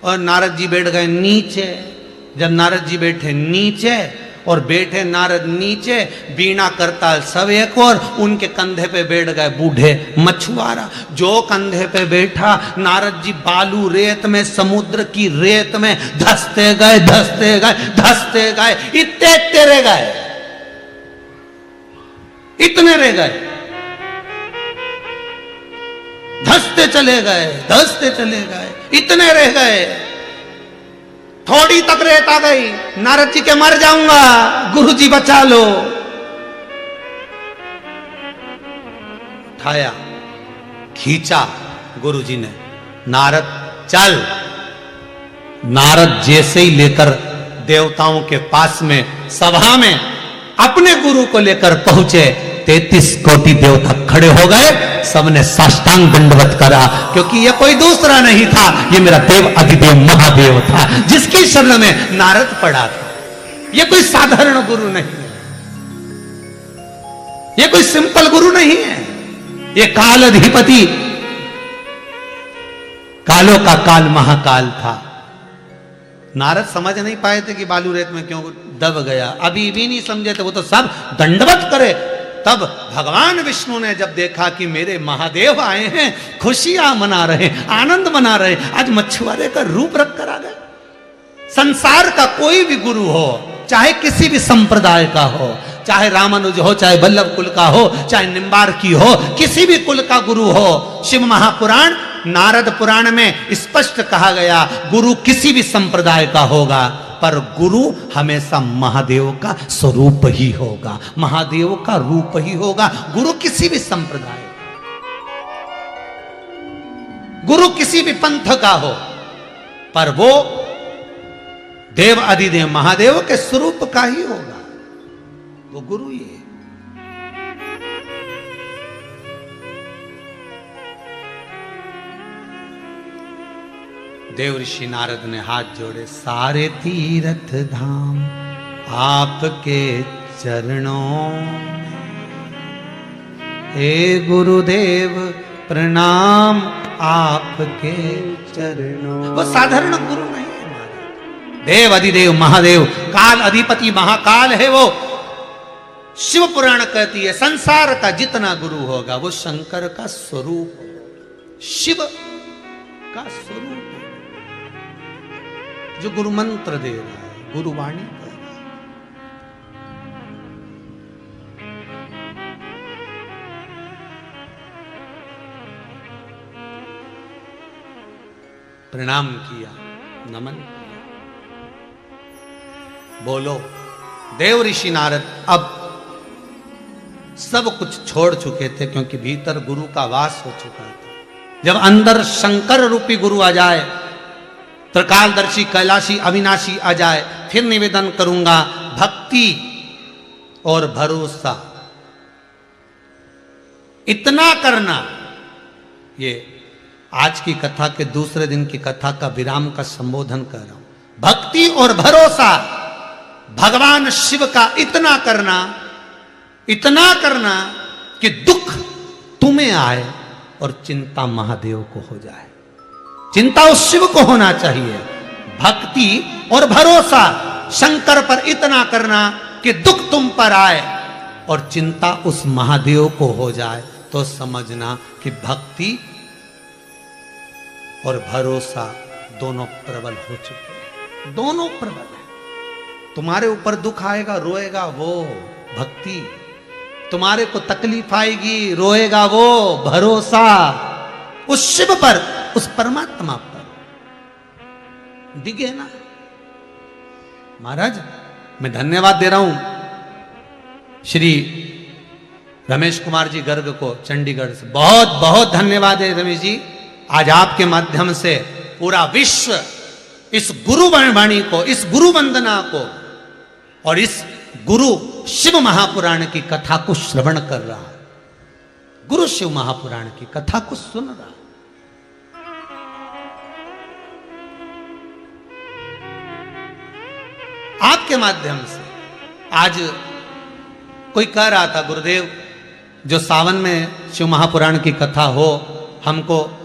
और नारद जी बैठ गए नीचे। जब नारद जी बैठे नीचे और बैठे नारद नीचे, बीणा करताल सब एक और, उनके कंधे पे बैठ गए बूढ़े मछुआरा। जो कंधे पे बैठा, नारद जी बालू रेत में, समुद्र की रेत में धसते गए धसते गए धसते गए, इतने रह गए, इतने रह गए, धसते चले गए धसते चले गए, इतने रह गए। थोड़ी तक रेत आ गई, नारद जी के मर जाऊंगा, गुरुजी बचा लो। उठाया खींचा गुरुजी ने, नारद चल। नारद जैसे ही लेकर देवताओं के पास में सभा में अपने गुरु को लेकर पहुंचे, 33 कोटि देवता खड़े हो गए, सबने साष्टांग दंडवत करा, क्योंकि ये कोई दूसरा नहीं था, ये मेरा देव अधिदेव महादेव था, जिसकी शरण में नारद पड़ा था। ये कोई साधारण गुरु नहीं है, ये कोई सिंपल गुरु नहीं है, ये काल अधिपति, कालों का काल महाकाल था। नारद समझ नहीं पाए थे कि बालू रेत में क्यों दब गया, अभी भी नहीं समझे थे, वो तो सब दंडवत करे। तब भगवान विष्णु ने जब देखा कि मेरे महादेव आए हैं, खुशियां मना रहे, आनंद मना रहे, आज मछुआरे का रूप रख कर आ गए। संसार का कोई भी गुरु हो, चाहे किसी भी संप्रदाय का हो, चाहे रामानुज हो, चाहे वल्लभ कुल का हो, चाहे निम्बार्की हो, किसी भी कुल का गुरु हो, शिव महापुराण नारद पुराण में स्पष्ट कहा गया गुरु किसी भी संप्रदाय का होगा, पर गुरु हमेशा महादेव का स्वरूप ही होगा, महादेव का रूप ही होगा। गुरु किसी भी संप्रदाय, गुरु किसी भी पंथ का हो, पर वो देव अधिदेव महादेव के स्वरूप का ही होगा, वो गुरु ही है। देव ऋषि नारद ने हाथ जोड़े, सारे तीर्थ धाम आपके चरणों, हे गुरुदेव प्रणाम आपके चरणों। वो साधारण गुरु नहीं है, देव अधिदेव महादेव, काल अधिपति महाकाल है वो। शिव पुराण कहती है संसार का जितना गुरु होगा वो शंकर का स्वरूप, शिव का स्वरूप, जो गुरु मंत्र दे रहा है, गुरुवाणी कर रहा है। प्रणाम किया, नमन किया। बोलो देव ऋषि नारद अब सब कुछ छोड़ चुके थे, क्योंकि भीतर गुरु का वास हो चुका था। जब अंदर शंकर रूपी गुरु आ जाए, त्रिकालदर्शी कैलाशी अविनाशी आ जाए, फिर निवेदन करूंगा भक्ति और भरोसा इतना करना। ये आज की कथा के दूसरे दिन की कथा का विराम का संबोधन कर रहा हूं। भक्ति और भरोसा भगवान शिव का इतना करना कि दुख तुम्हें आए और चिंता महादेव को हो जाए। चिंता उस शिव को होना चाहिए। भक्ति और भरोसा शंकर पर इतना करना कि दुख तुम पर आए और चिंता उस महादेव को हो जाए तो समझना कि भक्ति और भरोसा दोनों प्रबल हो चुके हैं, दोनों प्रबल है। तुम्हारे ऊपर दुख आएगा, रोएगा वो भक्ति, तुम्हारे को तकलीफ आएगी, रोएगा वो भरोसा उस शिव पर, उस परमात्मा पर। दिखे ना महाराज, मैं धन्यवाद दे रहा हूं श्री रमेश कुमार जी गर्ग को चंडीगढ़ से, बहुत बहुत धन्यवाद है रमेश जी। आज आपके माध्यम से पूरा विश्व इस गुरु वाणी को, इस गुरु वंदना को और इस गुरु शिव महापुराण की कथा को श्रवण कर रहा है, गुरु शिव महापुराण की कथा को सुन रहा है। आपके माध्यम से आज कोई कह रहा था, गुरुदेव जो सावन में शिव महापुराण की कथा हो, हमको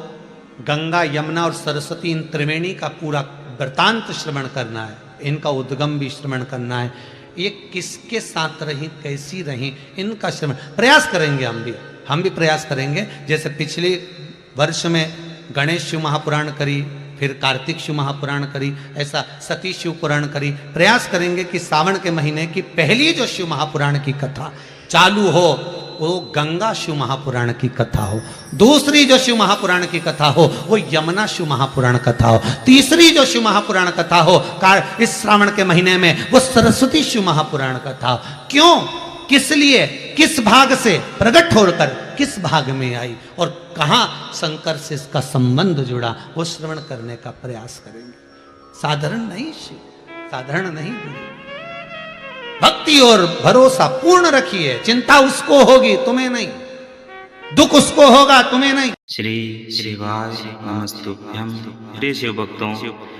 गंगा यमुना और सरस्वती इन त्रिवेणी का पूरा वृतांत श्रवण करना है, इनका उद्गम भी श्रवण करना है, ये किसके साथ रही, कैसी रही, इनका श्रवण प्रयास करेंगे। हम भी प्रयास करेंगे। जैसे पिछले वर्ष में गणेश शिव महापुराण करी, फिर कार्तिक शिव महापुराण करी, ऐसा सती शिव पुराण करी। प्रयास करेंगे कि सावन के महीने की पहली जो शिव महापुराण की कथा चालू हो वो गंगा शिव महापुराण की कथा हो, दूसरी जो शिव महापुराण की कथा हो वो यमुना शिव महापुराण कथा हो, तीसरी जो शिव महापुराण कथा हो इस श्रावण के महीने में वो सरस्वती शिव महापुराण कथा हो। क्यों, किस लिए, किस भाग से प्रकट होकर किस भाग में आई और कहां शंकर से इसका संबंध जुड़ा, वो श्रवण करने का प्रयास करेंगे। साधारण नहीं शिव, साधारण नहीं गुरु। भक्ति और भरोसा पूर्ण रखिए, चिंता उसको होगी तुम्हें नहीं, दुख उसको होगा तुम्हें नहीं। श्री शिवाय नमस्तुभ्यम। प्रिय शिव भक्तों,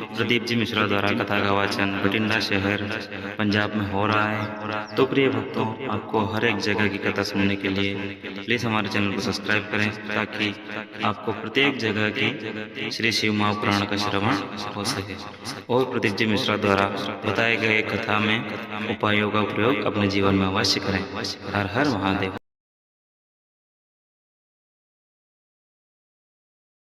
प्रदीप जी मिश्रा द्वारा कथा का वाचन बठिंडा शहर पंजाब में हो रहा है। तो प्रिय भक्तों, आपको हर एक जगह की कथा सुनने के लिए प्लीज हमारे चैनल को सब्सक्राइब करें, ताकि आपको प्रत्येक जगह की श्री शिव महापुराण का श्रवण हो सके और प्रदीप जी मिश्रा द्वारा बताए गए कथा में उपायों का प्रयोग अपने जीवन में अवश्य करें। हर हर महादेव।